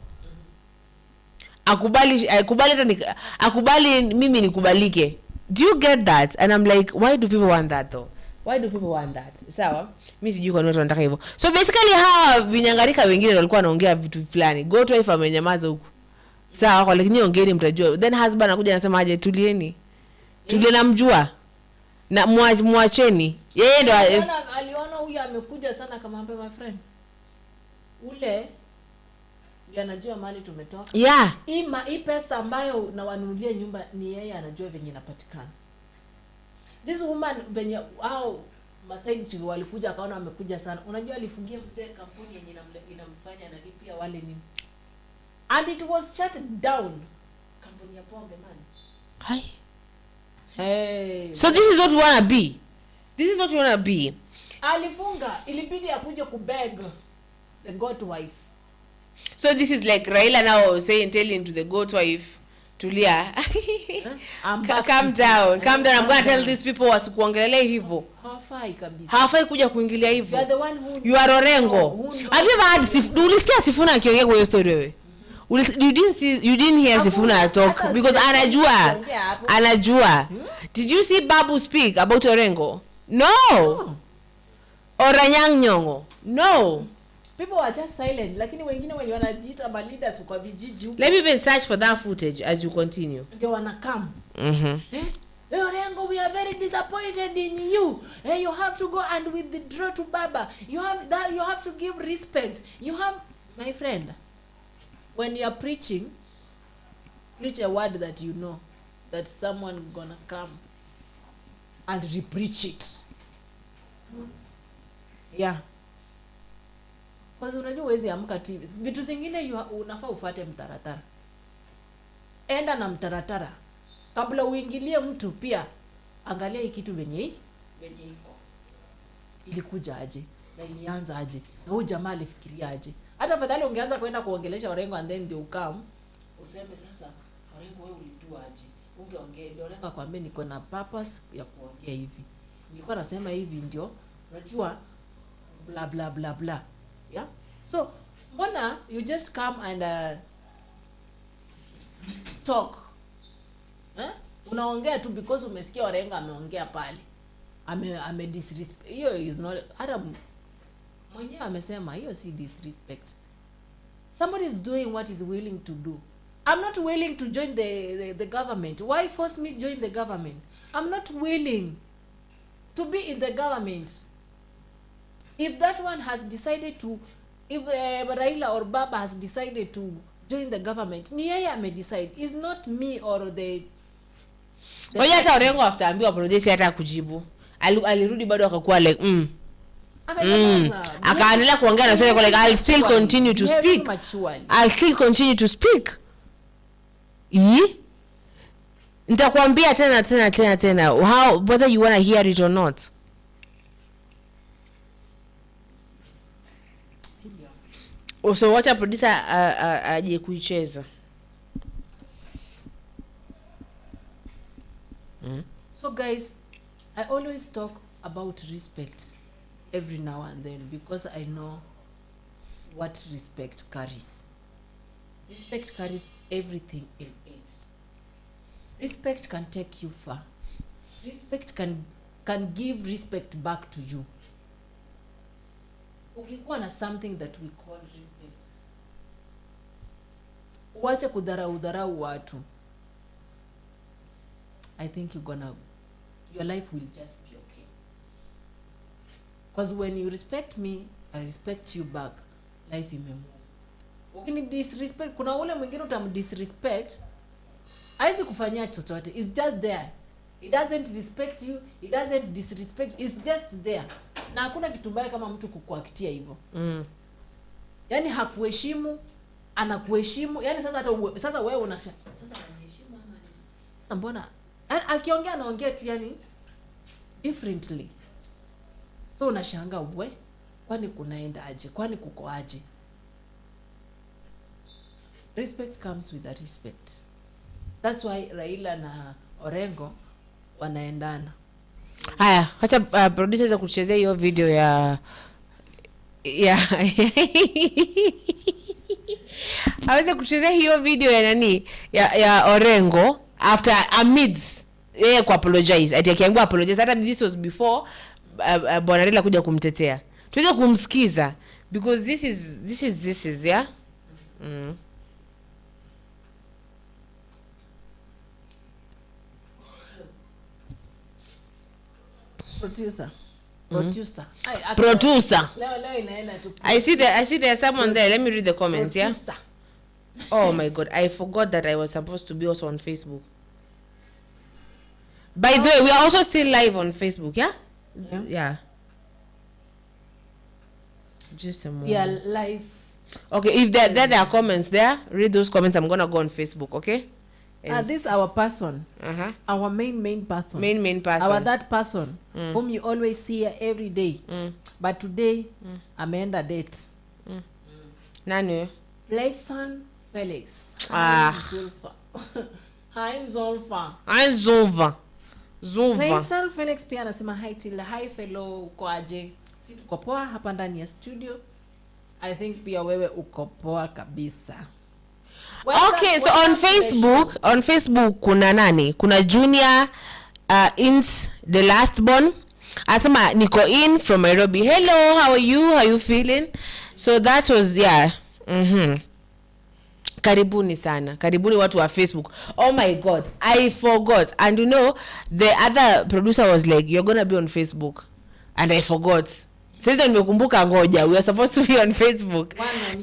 akubali mimi nikubalike. Do you get that? And I'm like, why do people want that though? Why do people want that? Sawa, mimi sijui kwa nini watu wanataka hivyo. So basically hawa vinyangarika wengine walikuwa wanaongea vitu fulani. Goat wife amenyamaza huko. Sawa, kwa lakini ongeeni mtajua. Then husband anakuja anasema aje tulieni. Tulieni namjua. Na muacheni. Yeye ndo aliona huyu amekuja sana akamwambia my friend. Ule ndiye anajua mali tumetoka. Yeah. Hii pesa ambayo na wanunulia nyumba ni yeye anajua venye inapatikana. This woman venye au masaidi chigo walikuja akaona wamekuja sana. Unajua alifungia mzee kampuni yenye inamfanya analipia wale nini. And it was shut down. Kampuni ya pombe man. Hai. Hey. So this is what you want to be. This is what you want to be. Alifunga, ilibidi akuje kubeg the goat wife. So this is like Raila now telling to the goat wife, Tulia, calm down. I'm going to tell these people wasikuongelelea hivyo. Hawafai kabisa. Hawafai kuja kuingilia hivyo. You are the one who you are Orengo. Have you ever had ulisikia Sifuna akiongea kwa hiyo story wewe? You didn't hear Sifuna talk because anajua. Did you see Babu speak about Orengo? No. Or Nyong'O? No. People are just silent. Lakini wengine wenye wanajiita ma leaders kwa vijiji huko. Let me even search for that footage as you continue. Ndio wanakam. Hey Orengo, we are very disappointed in you. Hey, you have to go and withdraw to Baba. You have to give respect. You have, my friend, when you are preaching, preach a word that you know that someone gonna come and repreach it. Yeah. Kwa sababu unajua uwezi amka tu hivi. Vitu zingine unafaa ufuate mtaratara. Enda na mtaratara. Kabla uingilie mtu pia angalia hii kitu venye iko. Ilikuja aje? Na ilianza aje? Na huyu jamaa alifikiria aje? Hata afadhali ungeanza kwenda kuongelesha Orengo and then ndio ukam useme sasa Orengo wewe ulidua aje? Ungeongea ndio Orengo akwambia niko na purpose ya kuongea hivi. nilikuwa nasema hivi ndio unajua bla bla bla bla, yeah. So mbona you just come and talk, unaongea tu because umesikia Orengo ameongea pale, ame disrespect. Hiyo is not, hata mwenyewe amesema hiyo si disrespect. Somebody is doing what is willing to do. I'm not willing to join the government. Why force me join the government? I'm not willing to be in the government. If that one has decided to, if Raila or Baba has decided to join the government, ni yeye ame decide. It's not me or the Oya hata Orengo after ambiwa apologize hata kujibu. Alirudi bado akakuwa like akaendelea kuongea na sasa like I'll still continue to speak. I'll still continue to speak. Nitakwambia tena how whether you want to hear it or not. So wacha producer aje kuicheza. So guys, I always talk about respect every now and then because I know what respect carries. Respect carries everything in it. Respect can take you far. Respect can give respect back to you. Ukikuwa na something that we call respect, uache kudharau watu, I think your life will just be okay. Because when you respect me, I respect you back, life imemove. Ukini disrespect, kuna ule mwingine utamdisrespect, haizi kufanyia chochote. It's just there. He doesn't respect you, he doesn't disrespect, it's just there. Na hakuna kitu mbaya kama mtu kukuaktia hivyo. Yaani hakuheshimu, anakuheshimu. Yaani sasa wewe unasha. Sasa anaheshimu ama anaheshimu. Sasa mbona akiongea anaongea tu yani differently. So unashangaa kwani kunaenda aje? Kwani kuko aje? Respect comes with that respect. That's why Raila na Orengo wanaendana. Haya, acha producer za kuchezea hiyo video ya aweze kuchezea hiyo video ya nani ya Orengo after amidst kwa apologize. Ati akiambiwa apologize, hata this was before Bwana Raila kuja kumtetea. Tuweze kumsikiza because this is yeah. Producer. Leo inaenda tu. I see there's someone there. Let me read the comments. Producer. Yeah. Oh my God, I forgot that I was supposed to be also on Facebook. By the way, we are also still live on Facebook. Yeah. Yeah. Just a moment. Yeah, live. Okay, if there are comments there, read those comments. I'm gonna go on Facebook. Okay. This is our person. Our main person. Main person. Our that person whom you always see every day. But today, ameenda date. Nani? Playson Felix. Zulfa. Hi Zulfa. Playson Felix pia anasema hi Tila. Hi fellow, uko aje? Si tuko poa hapa ndani ya studio. I think pia wewe uko poa kabisa. Okay, so on Facebook kuna nani? Kuna Junior Ins the last born. Asema niko in from Nairobi. Hello, how are you? How are you feeling? So that was yeah. Karibuni sana. Karibuni watu wa Facebook. Oh my God, I forgot. And you know, the other producer was like, you're going to be on Facebook. And I forgot. Sasa nimekumbuka ngoja, we are supposed to be on Facebook.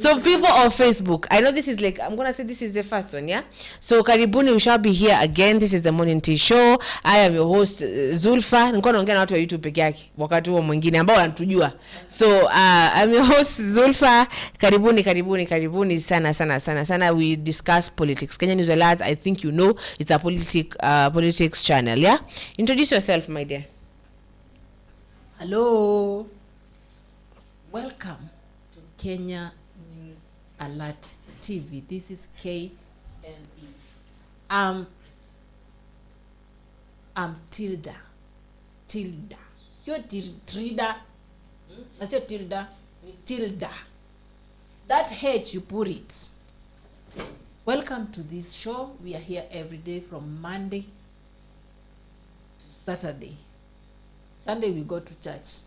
So people on Facebook, I know this is like, I'm going to say this is the first one, yeah? So karibuni, we shall be here again. This is the Morning Tea Show. I am your host Zulfa. Nilikuwa naongea na watu wa YouTube peke yake wakati huo mwingine ambao wanatujua. So I'm your host Zulfa. Karibuni sana. We discuss politics. Kenya News Alerts, I think you know, it's a politics channel, yeah? Introduce yourself, my dear. Hello. Welcome to Kenya News Alert TV. This is KNE. I'm Tilda. sio trida na sio tilda, tilda. That H you put it. Welcome to this show. We are here every day from Monday to Saturday. Sunday we go to church.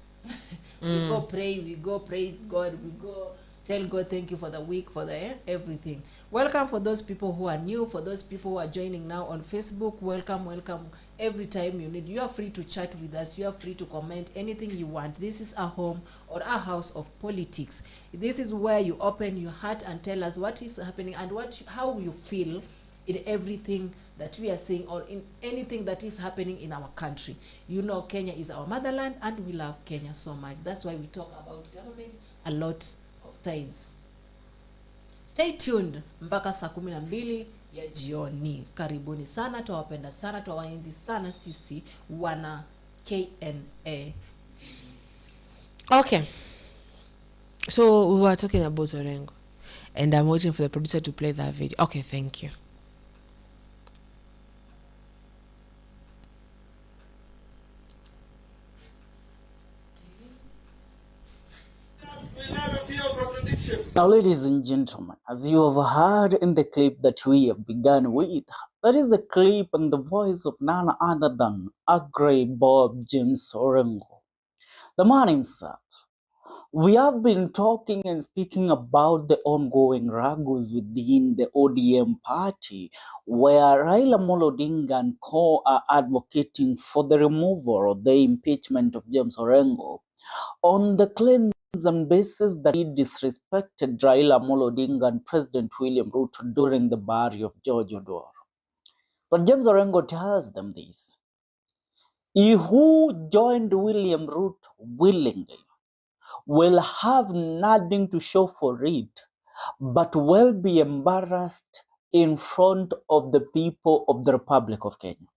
We go pray, we go praise God, we go tell God thank you for the week, for the everything. Welcome for those people who are new, for those people who are joining now on Facebook. Welcome every time you need. You are free to chat with us, you are free to comment anything you want. This is a home or a house of politics. This is where you open your heart and tell us what is happening and how you feel in everything that we are saying or in anything that is happening in our country. You know, Kenya is our motherland and we love Kenya so much. That's why we talk about government a lot of times. Stay tuned mpaka saa 12 ya jioni. Karibuni sana, tuwapenda sana, tuwaenzi sana sisi wana KNA. Okay. So we were talking about Orengo and I'm waiting for the producer to play that video. Okay, thank you. Now, ladies and gentlemen, as you have heard in the clip that we have begun with, that is the clip and the voice of none other than Aggrey Bob James Orengo, the man himself. We have been talking and speaking about the ongoing struggles within the ODM party, where Raila Odinga and co are advocating for the removal or the impeachment of James Orengo on the claims and basis that he disrespected Raila Odinga and President William Ruto during the burial of George Odor. But James Orengo tells them this: he who joined William Ruto willingly will have nothing to show for it, but will be embarrassed in front of the people of the Republic of Kenya.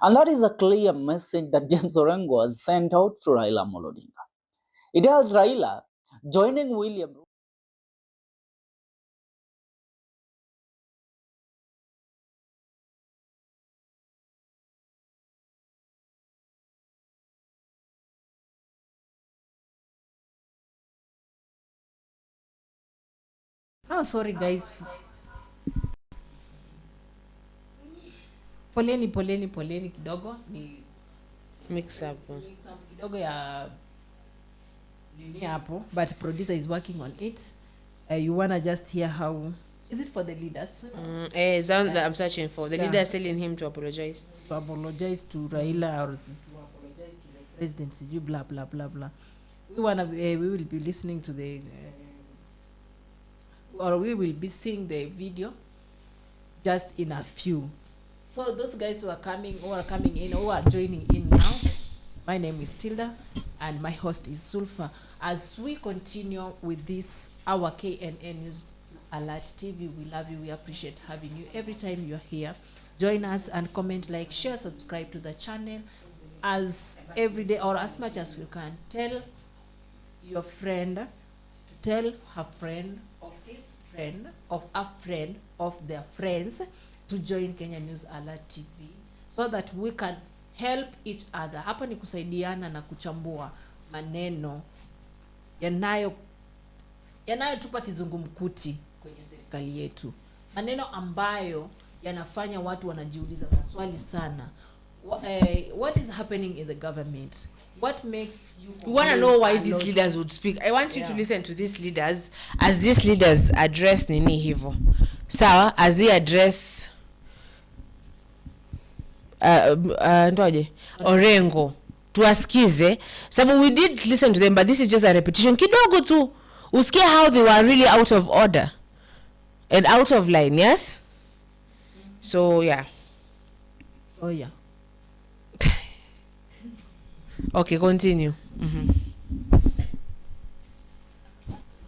And that is a clear message that James Orengo has sent out to Raila Odinga. It tells Raila, joining William Ruto. Oh, sorry guys. Poleni kidogo ni Mix up. kidogo ya nini hapo, but producer is working on it. You wanna just hear how is it for the leaders It's that I'm searching for. The leader is telling him to apologize. to apologize to Raila or to apologize to the president, you blah blah blah blah. We will be listening to the or we will be seeing the video just in a few. So those guys who are coming in, who are joining in now, my name is Tilda and my host is Sulfa. As we continue with this, our KNN News Alert TV, we love you, we appreciate having you every time you're here. Join us and comment, like, share, subscribe to the channel as every day or as much as you can. Tell your friend to tell her friend of his friend of a friend of their friends to join Kenya News Alert TV so that we can help each other. Hapa ni kusaidiana na kuchambua maneno yanayotupa kizungumkuti kwenye serikali yetu, maneno ambayo yanafanya watu wanajiuliza maswali sana. What is happening in the government? What makes you want to know why these leaders would speak? I want you to listen to these leaders as these leaders address nini hivo. Sawa, as they address ndoje Orengo, tuwasikize sababu we did listen to them, but this is just a repetition kidogo tu usikie how they were really out of order and out of line. Yes. So yeah. Okay, continue.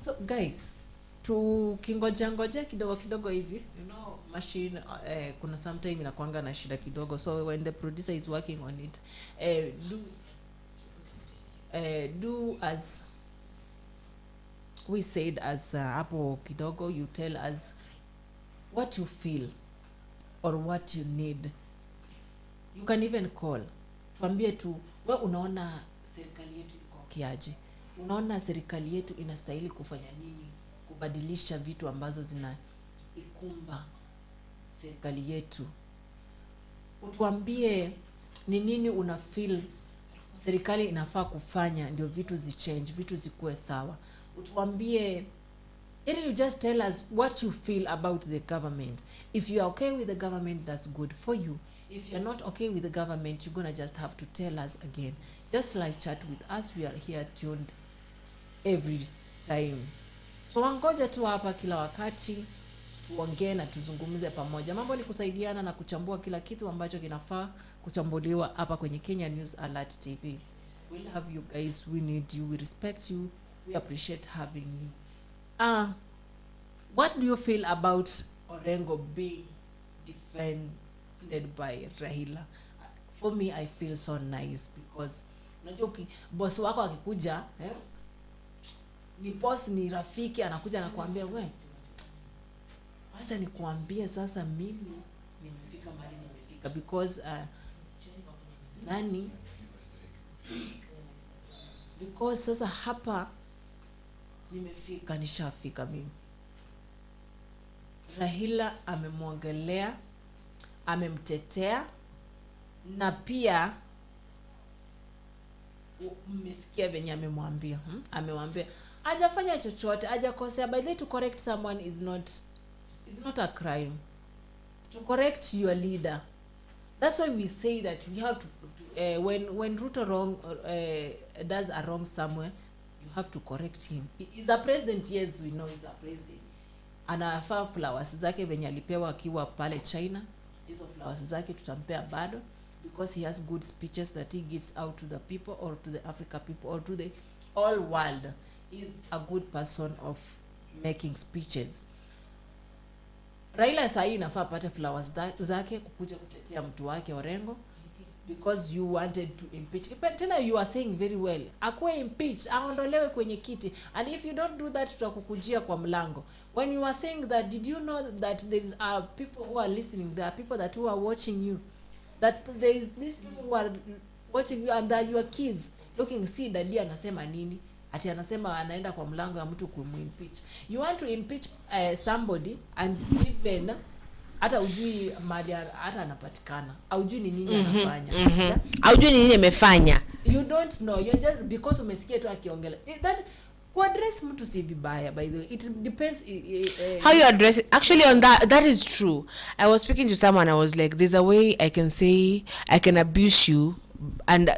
So guys, tukingoja kidogo hivi, you know, machine kuna sometime inakuanga na shida kidogo, so when the producer is working on it, do as we said, as hapo kidogo, you tell us what you feel or what you need. You can even call, tuambie tu wewe unaona serikali yetu iko kiaje. Unaona serikali yetu inastahili kufanya nini kubadilisha vitu ambazo zina ikumba serikali yetu. Utuambie ni nini una feel serikali inafaa kufanya ndio vitu zichange, vitu zikuwe sawa. Utuambie, you just tell us what you feel about the government. If you are okay with the government, that's good for you. If you're not okay with the government, you're gonna just have to tell us again. Just live chat with us. We are here tuned every time. So wangoja tu hapa kila wakati tuongee na tuzungumze pamoja. Mambo ni kusaidiana na kuchambua kila kitu ambacho kinafaa kuchambuliwa hapa kwenye Kenya News Alert TV. We love you guys, we need you, we respect you, we appreciate having you. What do you feel about Orengo being defended by Raila? For me, I feel so nice because unajua boss wako akikuja, ni boss ni rafiki anakuja na kuambia wewe, acha nikuambie sasa mimi nimefika mahali nimefika because because sasa hapa nimefika, nishafika mimi. Raila amemwongelea, amemtetea, na pia mmesikia venye amemwambia, amemwambia hajafanya chochote, hajakosea. But to correct someone is not a crime. To correct your leader, that's why we say that we have to when Ruto does a wrong somewhere, you have to correct him. He's a president, yes, we know he's a president. Anafaa flowers zake venye alipewa akiwa pale China, hizo flowers zake tutampea bado because he has good speeches that he gives out to the people or to the Africa people or to the all world. He's a good person of making speeches. Raila sahi inafaa pate flowers zake kukuja kutetea mtu wake Orengo because you wanted to impeach. But tena you are saying very well, akuwe impeached, aondolewe kwenye kiti. And if you don't do that, tutakukujia kwa mlango. When you are saying that, did you know that there are people who are listening, there are people that who are watching you, that there is these people who are watching you and that your kids looking, see daddy anasema nini, ati anasema anaenda kwa mlango ya mtu kumimpeach. You want to impeach somebody and even hata ujui mali hata anapatikana, aujui ni nini anafanya, aujui ni nini amefanya. You don't know, you just because umesikia tu akiongela that address mtu si vibaya. By the way, it depends how you address it. Actually, on that is true. I was speaking to someone, I was like, there's a way I can say I can abuse you, and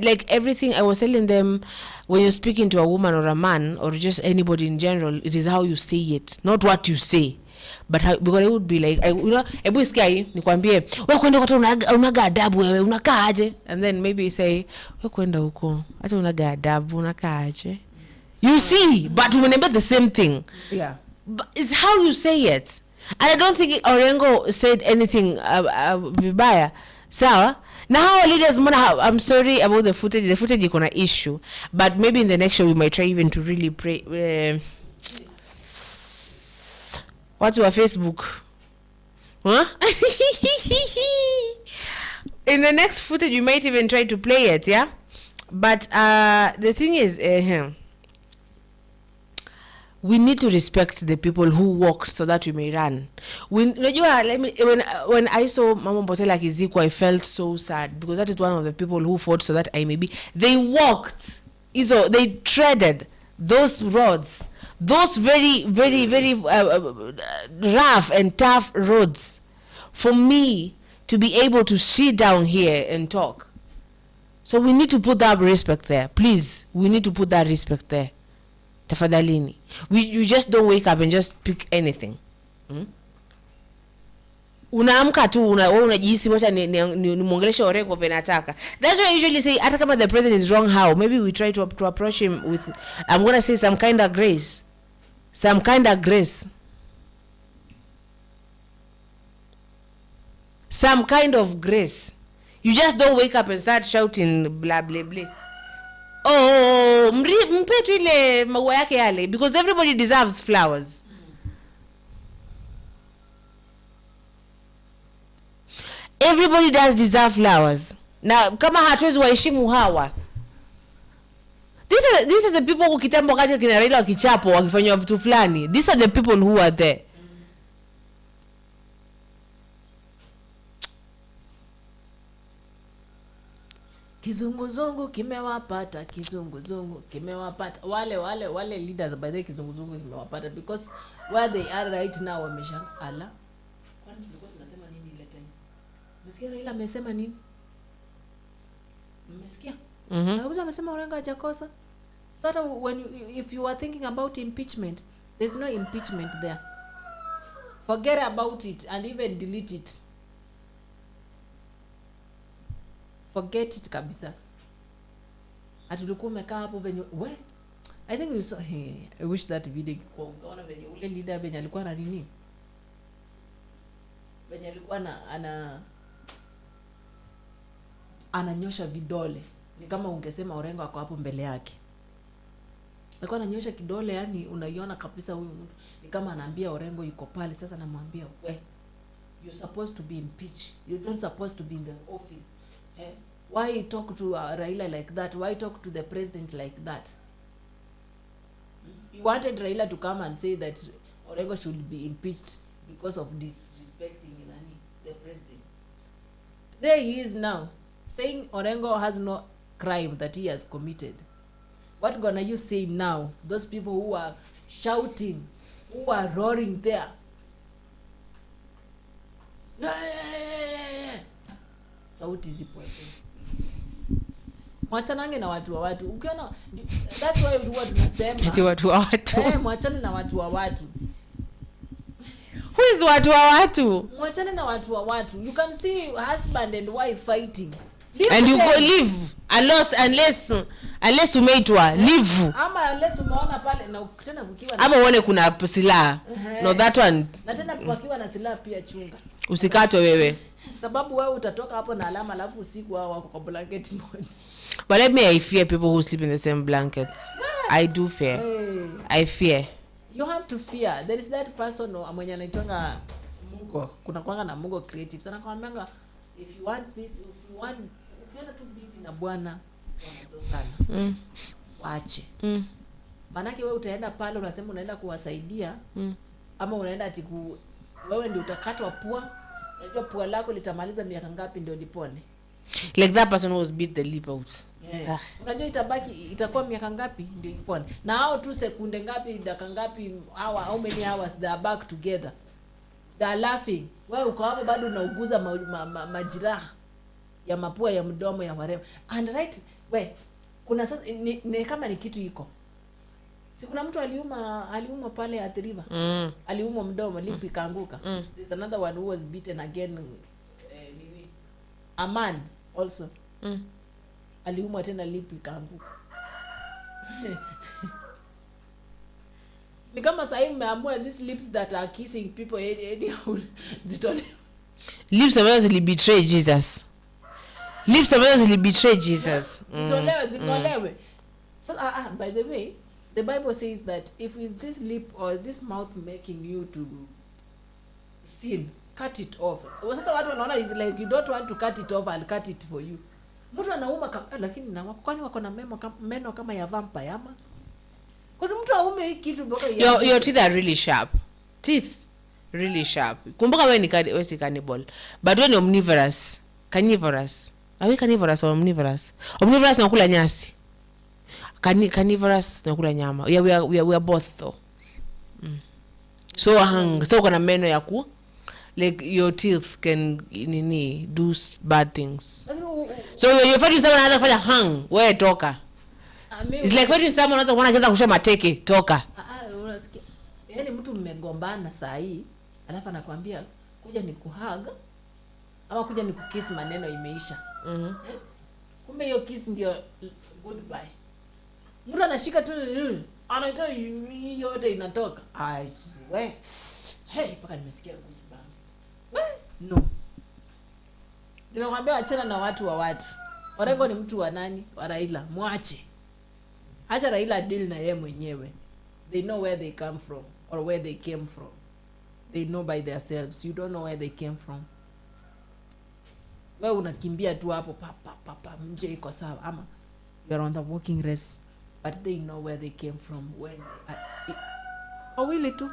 like everything I was telling them, when you're speaking to a woman or a man or just anybody in general, it is how you say it, not what you say. But how, because it would be like, ebu isikia hii nikwambie wewe kwenda kwa unaga adabu wewe unakaa aje, and then maybe say wewe kwenda huko hata unaga adabu unakaa aje. You see, but we the same thing. Yeah, but it's how you say it. And I don't think Orengo said anything vibaya. Sawa? Now our leaders, I'm sorry about the footage. The footage is gonna issue, but maybe in the next show we might try even to really pray. What's your Facebook? Huh? In the next footage we might even try to play it, yeah? But the thing is, we need to respect the people who walked so that we may run. When I saw Mama Mbotela Kiziko, I felt so sad because that is one of the people who fought so that I may be. They walked, they treaded those roads, those very, very, very rough and tough roads, for me to be able to sit down here and talk. So we need to put that respect there. Please, we need to put that respect there. Tafadhalini. You just don't wake up and just pick anything. Unaamka tu unajihisi wacha ni muongelesha Orengo venataka. That's why I usually say hata kama the president is wrong, how maybe we try to approach him with, I'm going to say, some kind of grace. Some kind of grace. Some kind of grace. You just don't wake up and start shouting blah blah blah. Oh, mpetu ile maua yake yale, because everybody deserves flowers. Everybody does deserve flowers. Na kama hatuwezi waheshimu hawa, These are the people who kitambo kati kina Raila wakichapo wakifanywa vitu fulani. These are the people who are there. Kizunguzungu kimewapata, kizunguzungu kimewapata. Wale leaders by the kizunguzungu kimewapata because where they are right now wamesha ala. Kwani tulikuwa tunasema nini ile tena? Umesikia Raila amesema nini? Umesikia? Na amesema Orengo hajakosa. So that if you are thinking about impeachment, there's no impeachment there. Forget about it and even delete it. Forget it kabisa. Atulikuwa umekaa hapo venye we. I think you saw I wish that video kwa ukaona venye ule leader venye alikuwa na nini? Venye alikuwa ananyosha vidole. Ni kama ungesema Orengo ako hapo mbele yake. Alikuwa ananyosha kidole, yani unaiona kabisa huyu mtu ni kama anaambia Orengo yuko pale. Sasa anamwambia we, you're supposed to be impeached. You're not supposed to be in the office. Why talk to Raila like that? Why talk to the president like that? You wanted Raila to come and say that Orengo should be impeached because of disrespecting the president. There he is now, saying Orengo has no crime that he has committed. What gonna you say now? Those people who are shouting, who are roaring there. Sauti zipo. Mwachanange na watu wa watu. Ukiona that's why huwa tunasema ati watu wa watu. Mwachane na watu wa watu. Who is watu wa watu? Mwachane na watu wa watu. You can see husband and wife fighting. And you go live unless umeitwa live. Ama unless umeona pale na tena kukiwa ama uone kuna silaha. No, that one. Na tena kukiwa na silaha pia chunga. Usikatwe wewe. Sababu wewe utatoka hapo na alama alafu usiku wao wako kwa blanket moja. But let me, I fear people who sleep in the same blankets. I do fear. I fear. You have to fear. There is that person mwenye anaitwanga Mugo. Kuna kwanga na Mugo Creative. Sana kwambanga if you want peace, if you want ukiona tu bibi na bwana wanazozana. Waache. Manake wewe utaenda pale unasema unaenda kuwasaidia ama unaenda ati wewe ndio utakatwa pua. Unajua pua lako litamaliza miaka ngapi ndio lipone? Like that person who was beat the lip out. Unajua itakuwa miaka ngapi ndio ipone? Na hao tu sekunde ngapi, dakika ngapi, how many hours they are back together. They are laughing. Wewe uko hapo bado unauguza majiraha ya mapua ya mdomo ya maremo. And right, kuna sasa ni kama ni kitu iko. Si kuna mtu aliuma pale at river. Aliuma mdomo, lipi kaanguka. There's another one who was beaten again. A man also. Aliuma tena lipi kaanguka. Ni kama sasa mmeamua these lips that are kissing people zitole. Lips ambazo zilibetray Jesus. Lips ambazo zilibetray Jesus. Zitolewe, zingolewe. So by the way, the Bible says that if is this lip or this mouth making you to sin, cut it off. Sasa watu wanaona is like you don't want to cut it off, I'll cut it for you. Mtu anauma lakini na kwani wako na meno kama ya vampire ama? Kwa sababu mtu aume hii kitu mpaka your teeth are really sharp. Teeth really sharp. Kumbuka wewe si cannibal. But wewe ni omnivorous. Carnivorous. Are we carnivorous or omnivorous? Omnivorous nakula nyasi. Carnivorous nakula nyama. Yeah, we are both though. So kuna meno ya like your teeth can do bad things. So you're fighting someone another fanya hang, wewe toka. It's like fighting someone another wanaweza kusha mateke, toka. Unasikia? Yaani mtu mmegombana saa hii, alafu anakuambia kuja nikuhug ama kuja nikukiss, maneno imeisha. Kumbe hiyo kiss ndio goodbye. Mtu anashika tu anaitoa yote inatoka. Paka nimesikia goosebumps. No. Ninakwambia achana na watu wa watu. Orengo ni mtu wa nani? Wa Raila. Mwache. Acha Raila deal na yeye mwenyewe. They know where they come from or where they came from. They know by themselves. You don't know where they came from. Wewe unakimbia tu hapo papa nje iko sawa ama you are on the walking race. but they know where they came from when wawili tu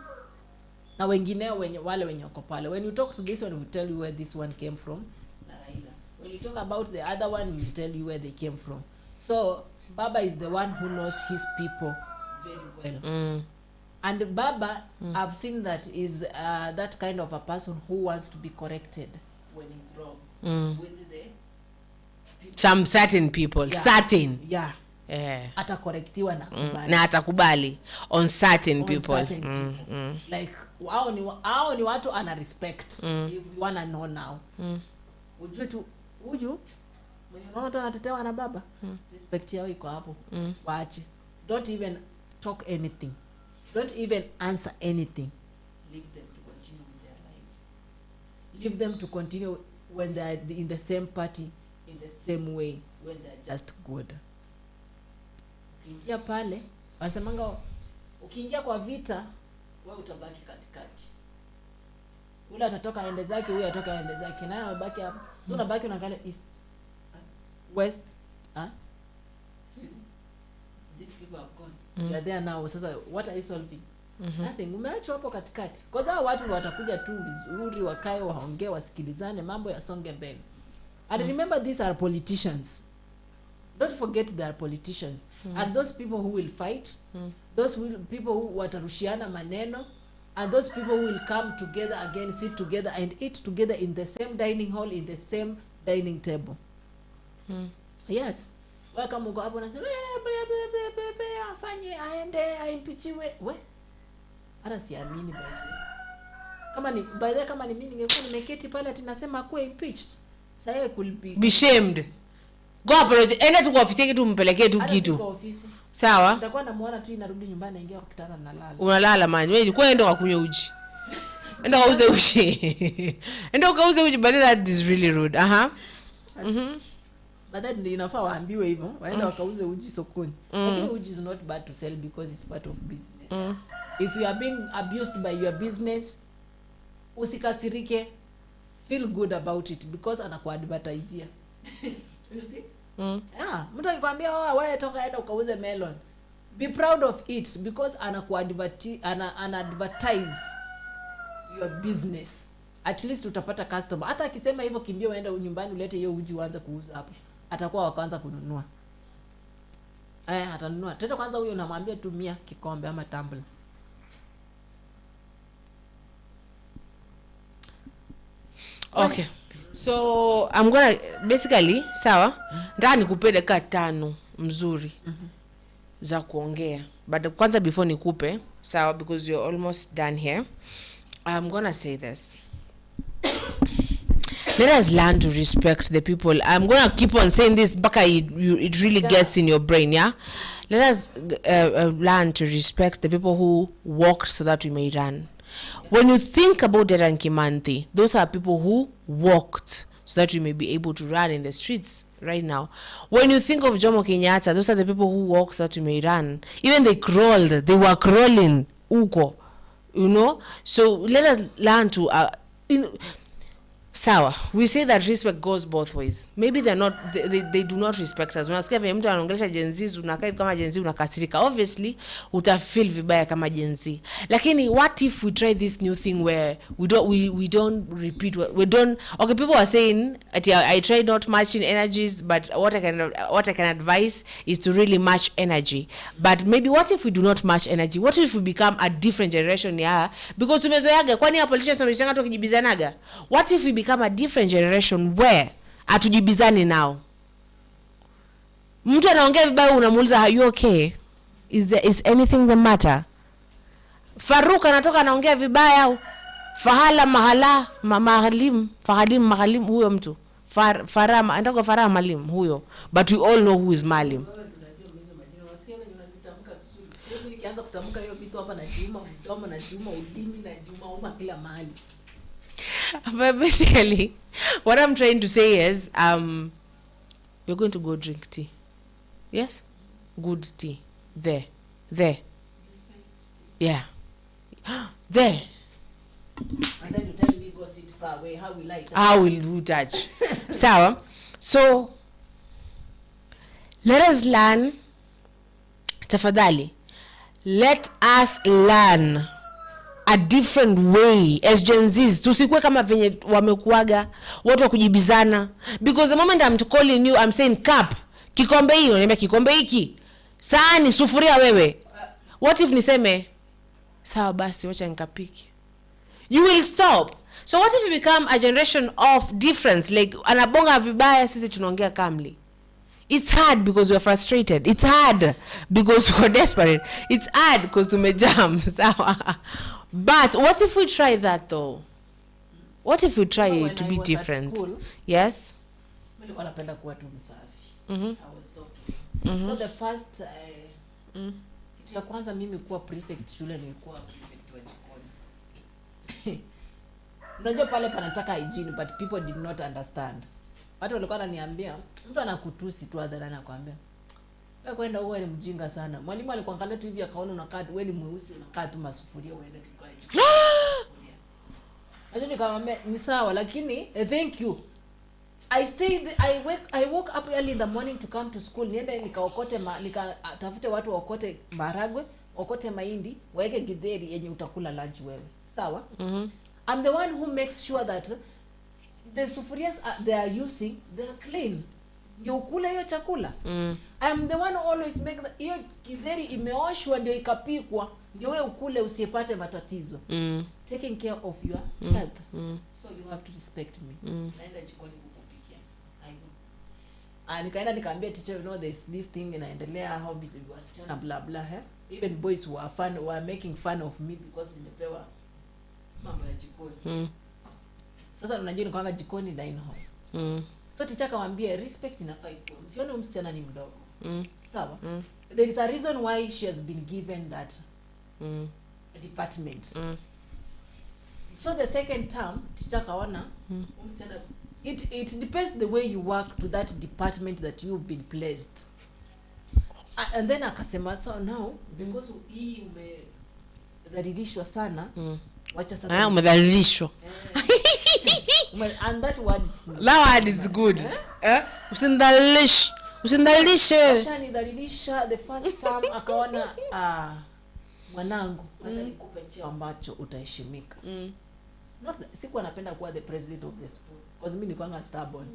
na wengineo wale wenye wako pale. When you talk to this one, we tell you where this one came from na Raila. When you talk about the other one, we will tell you where they came from. So Baba is the one who knows his people very well. And Baba, I've seen that is that kind of a person who wants to be corrected when he's wrong with the people. Some certain people, certain. Yeah. Atakorektiwa na kubali. Na atakubali on certain people. Like hao ni watu ana respect. If you wanna know now. Ujue tu mwenye unaona tu anatetewa na Baba. Respect yao iko hapo. Waache. Don't even talk anything. Don't even answer anything. Leave them to continue with their lives. Leave them to continue when they are in the same party, in the same way, when they are just good. Ukiingia pale, wasemanga ukiingia kwa vita, wewe utabaki katikati. Ule atatoka aende zake, huyu atoka aende zake, naye unabaki hapo. So unabaki unaangalia east, west, these people have gone. They are there now. Sasa what are you solving? Nothing. Umeacha hapo katikati. Kwa sababu watu watakuja tu vizuri, wakae waongee, wasikilizane, mambo yasonge mbele. And remember, these are politicians. Don't forget they are politicians. And those people who will fight, those people who watarushiana maneno, and those people who will come together again, sit together and eat together in the same dining hall, in the same dining table. Yes. Waka mungu hapo nasema afanye aende aimpichiwe hata siamini kama ni mimi ningekuwa nimeketi pale ati nasema akuwe impeached. Sasa could be shamed. Go apologize. Enda tu kwa ofisi yake tu mpelekee tu kitu. Sawa? Nitakuwa namuona tu inarudi nyumbani naingia kwa kitanda nalala. Unalala man. Wewe kwa enda kunywa uji. Enda kauze uji. Enda kauze uji, but that is really rude. But then inafaa waambiwe hivyo, waenda wakauze uji sokoni. Lakini uji is not bad to sell because it's part of business. If you are being abused by your business, usikasirike. Feel good about it because anakuadvertisia. You see? Mtu akikwambia wewe toka enda ukauze melon. Be proud of it because anakuadvertise your business. At least utapata customer. Hata akisema hivyo kimbia uende nyumbani ulete hiyo uji uanze kuuza hapo. Atakuwa wakaanza kununua. Atanunua. Tena kwanza huyo unamwambia tumia kikombe ama tumbler. Okay. So I'm gonna basically sawa nataka nikupe dakika 5 mzuri za kuongea, but kwanza before nikupe sawa, because you're almost done here, I'm gonna say this. Let us learn to respect the people. I'm gonna keep on saying this baka it really gets in your brain. Yeah, let us learn to respect the people who walked so that we may run. When you think about Dedan Kimathi, those are people who walked so that we may be able to run in the streets right now. When you think of Jomo Kenyatta, those are the people who walked so that we may run. Even they crawled, they were crawling uko, you know. So let us learn to sawa, we say that respect goes both ways. Maybe they do not respect us. Unasikia vile mtu anaongelesha Gen Z, unakaa kama Gen Z unakasirika. Obviously utafeel vibaya kama Gen Z. Lakini what if we try this new thing where we don't repeat okay, people are saying I try not matching energies, but what I can advise is to really match energy. But maybe what if we do not match energy? What if we become a different generation? Yeah, because tumezoeaga kwani ya politicians wameshanga tu kijibizanaga. What if we become a different generation where atujibizani now? Mtu anaongea vibaya unamuuliza are you okay? Is anything the matter? Faruk anatoka anaongea vibaya au Mahalim huyo mtu. Farama anatoka Farama Malim huyo. But we all know who is Malim. Nikianza kutamka hiyo vitu hapa na Juma, mdomo na Juma, ulimi na Juma, uma kila mahali. But basically, what I'm trying to say is, you're going to go drink tea. Yes? Good tea. There. Yeah. There. And then you tell me go sit far away. How will I touch? How will you touch? So, let us learn tafadhali, let us learn a different way as Gen Zs. Tusikue kama venye wamekuaga watu wa kujibizana, because the moment I'm calling you, I'm saying cup, kikombe hii, unaniambia kikombe hiki, sahani, sufuria wewe. What if niseme sawa basi wacha nikapike? You will stop. So what if we become a generation of difference, like anabonga vibaya sisi tunaongea calmly? It's hard because we're frustrated. It's hard because we're desperate. It's hard because tumejam. But what if we try that though? What if we try to be different? School, yes. Mimi wanapenda kuwa tu msafi. I was so so the first kitu ya kwanza mimi kuwa prefect shule nilikuwa prefect wa jikoni. Unajua pale panataka hygiene but people did not understand. Watu walikuwa wananiambia mtu anakutusi tu hadharani anakuambia wewe kwenda wewe ni mjinga sana. Mwalimu alikuangalia tu hivi akaona unakaa wewe ni mweusi unakaa tu masufuria uende tukae. Aje nikamwambia ni sawa lakini thank you. I woke up early in the morning to come to school. Niende nikaokote nikatafute watu waokote maragwe, waokote mahindi, waeke githeri yenye utakula lunch wewe. Sawa? I'm the one who makes sure that the sufurias they are using, they are clean. Ndio ukule hiyo chakula. I'm the one who always make hiyo githeri imeoshwa ndio ikapikwa, ndio wewe ukule usipate matatizo. Taking care of your health. So you have to respect me. Naenda jikoni kukupikia. I know. Nikaenda nikaambia teacher, you know this thing inaendelea, how busy you are, blah blah. Even boys were making fun of me because nimepewa mambo ya jikoni. Sasa unajua ni kwanga jikoni dine hall. So teacher akamwambia respect inafaa ipo. Usione msichana ni mdogo. Sawa? There is a reason why she has been given that department. So the second term teacher kaona msichana it depends the way you work to that department that you've been placed. And then akasema so now because hii umedhalilishwa sana wacha sasa umedhalilishwa. And that word is good. Usindalishe. Ushanidhalilisha the first time akaona mwanangu acha nikupe cheo ambacho utaheshimika. Sikuwa napenda kuwa the president of the school because mimi nilikuwa stubborn.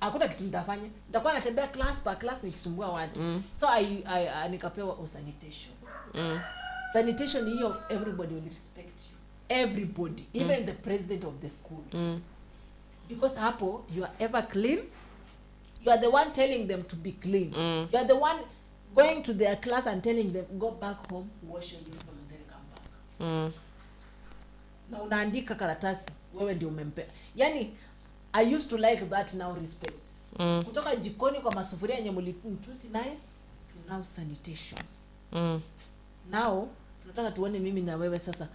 Hakuna kitu nitafanya. Nitakuwa natembea class per class nikisumbua watu. So I nikapewa sanitation. Sanitation hiyo everybody will respect you. Everybody, even the president of the school. Because hapo you are ever clean. You are the one telling them to be clean. You are the one going to their class and telling them go back home, wash your uniform and then come back. Na unaandika karatasi wewe ndio umempea. Yani I used to like that now respect. Kutoka jikoni kwa masufuria yenye mlitusi naye to now sanitation. Now tunataka tuone mimi na wewe sasa.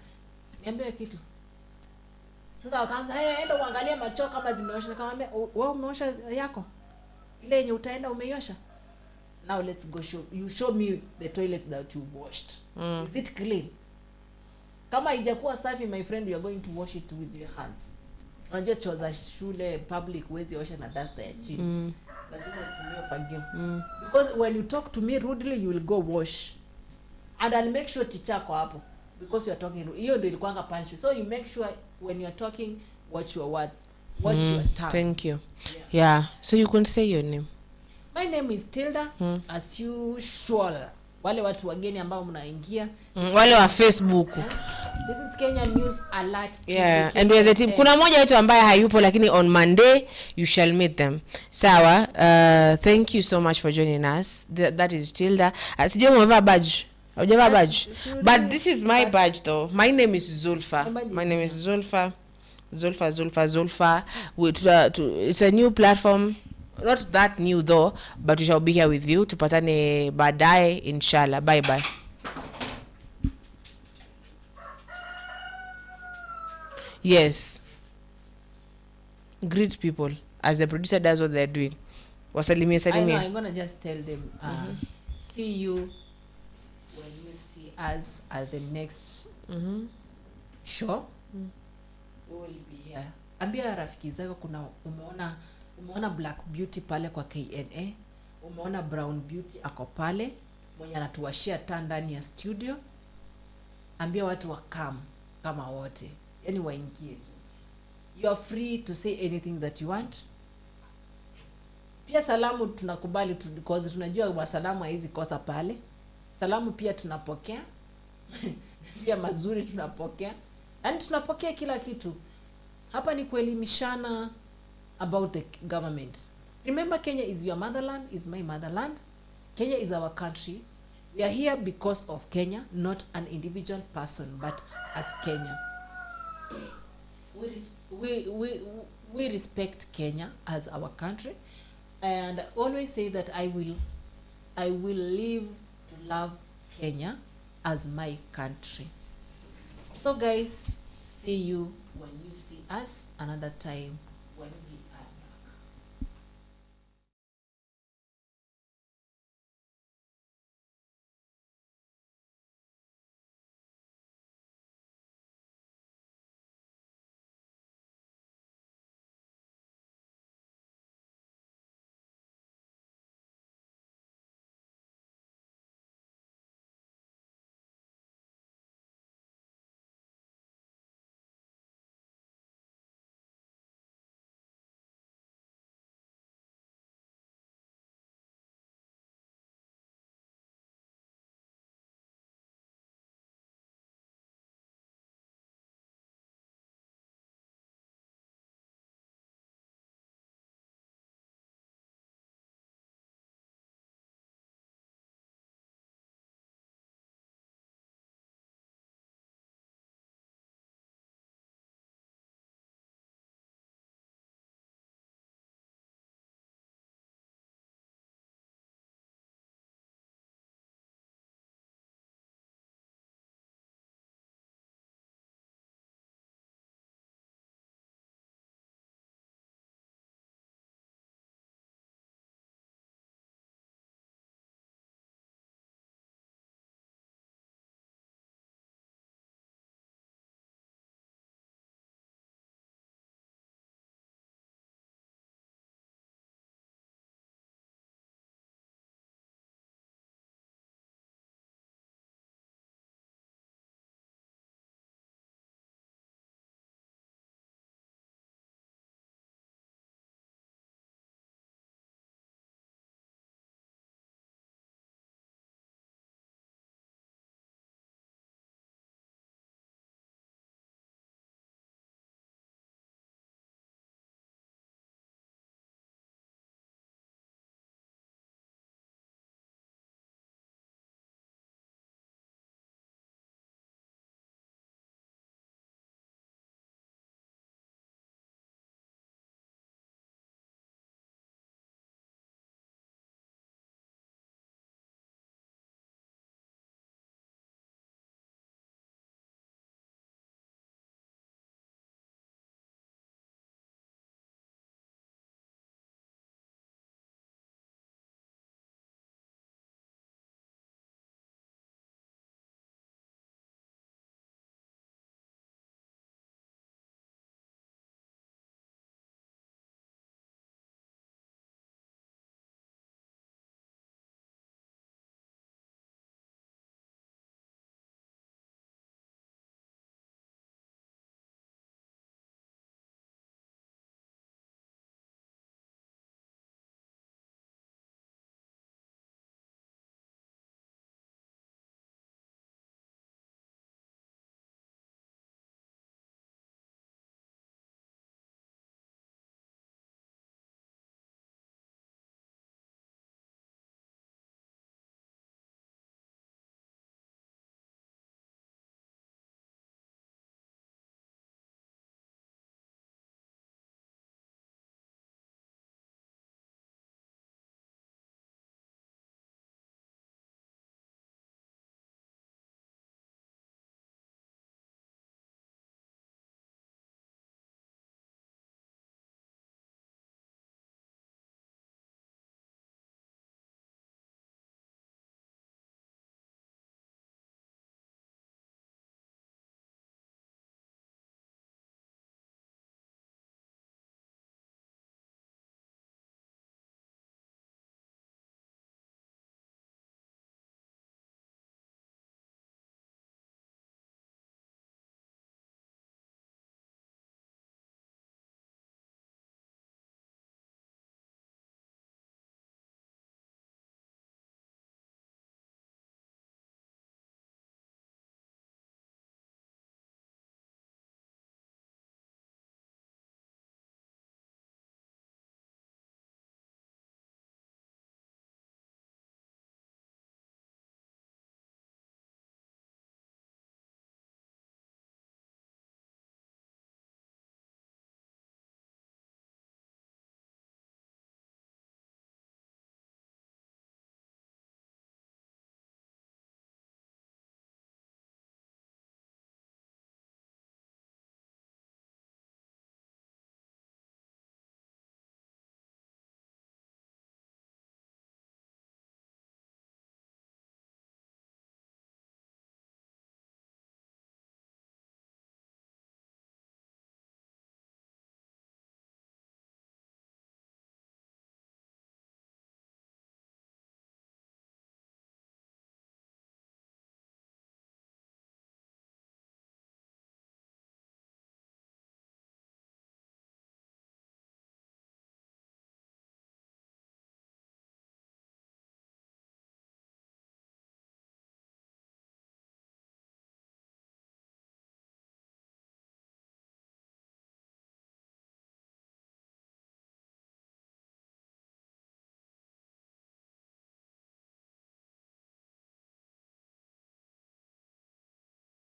Niambie kitu. Sasa wakaanza enda uangalie macho kama zimeosha. Nikamwambia wewe umeosha yako? Ile yenye utaenda umeiosha? Now let's go show me the toilet that you washed. Is it clean? Kama haijakuwa safi my friend, you are going to wash it with your hands. Unajua choo za shule public huwezi osha na duster ya chini. Lazima utumie fagio. Because when you talk to me rudely you will go wash. And I'll make sure teacher kwa hapo because you are talking. Hiyo ndio ilikuanga punishment. So you make sure when you are talking watch your word, watch your tongue. Thank you. Yeah. So you can say your name. My name is Tilda. As usual. Wale watu wageni ambao mnaingia wale wa Facebook. This is Kenya News Alert TV. Yeah, and we are the team. Kuna moja wetu ambaye hayupo lakini on Monday you shall meet them. Sawa. Thank you so much for joining us. That is Tilda. Sijui umevaa badge. Hujavaa badge. But this is my badge though. My name is Zulfa. My name is Zulfa. Zulfa. It's a new platform. Not that new though, but we shall be here with you. Tupatane baadaye inshallah. Bye bye. Yes. Greet people as the producer does what they're doing. Wasalimie. I know, I'm gonna just tell them see you when you see us at the next show. We will be here. Ambia rafiki zako kuna umeona Black Beauty pale kwa KNA, umeona Brown Beauty ako pale, mwenye anatuwashia taa ndani ya studio. Ambia watu wakam kama wote, yani waingie tu. You are free to say anything that you want. Pia salamu tunakubali tu, because tunajua wasalamu haizi kosa pale. Salamu pia tunapokea. Pia mazuri tunapokea. And tunapokea kila kitu. Hapa ni kuelimishana about the government. Remember, Kenya is your motherland, is my motherland. Kenya is our country. We are here because of Kenya, not an individual person, but as Kenya. We respect Kenya as our country, and always say that I will live to love Kenya as my country. So guys, see you when you see us another time when we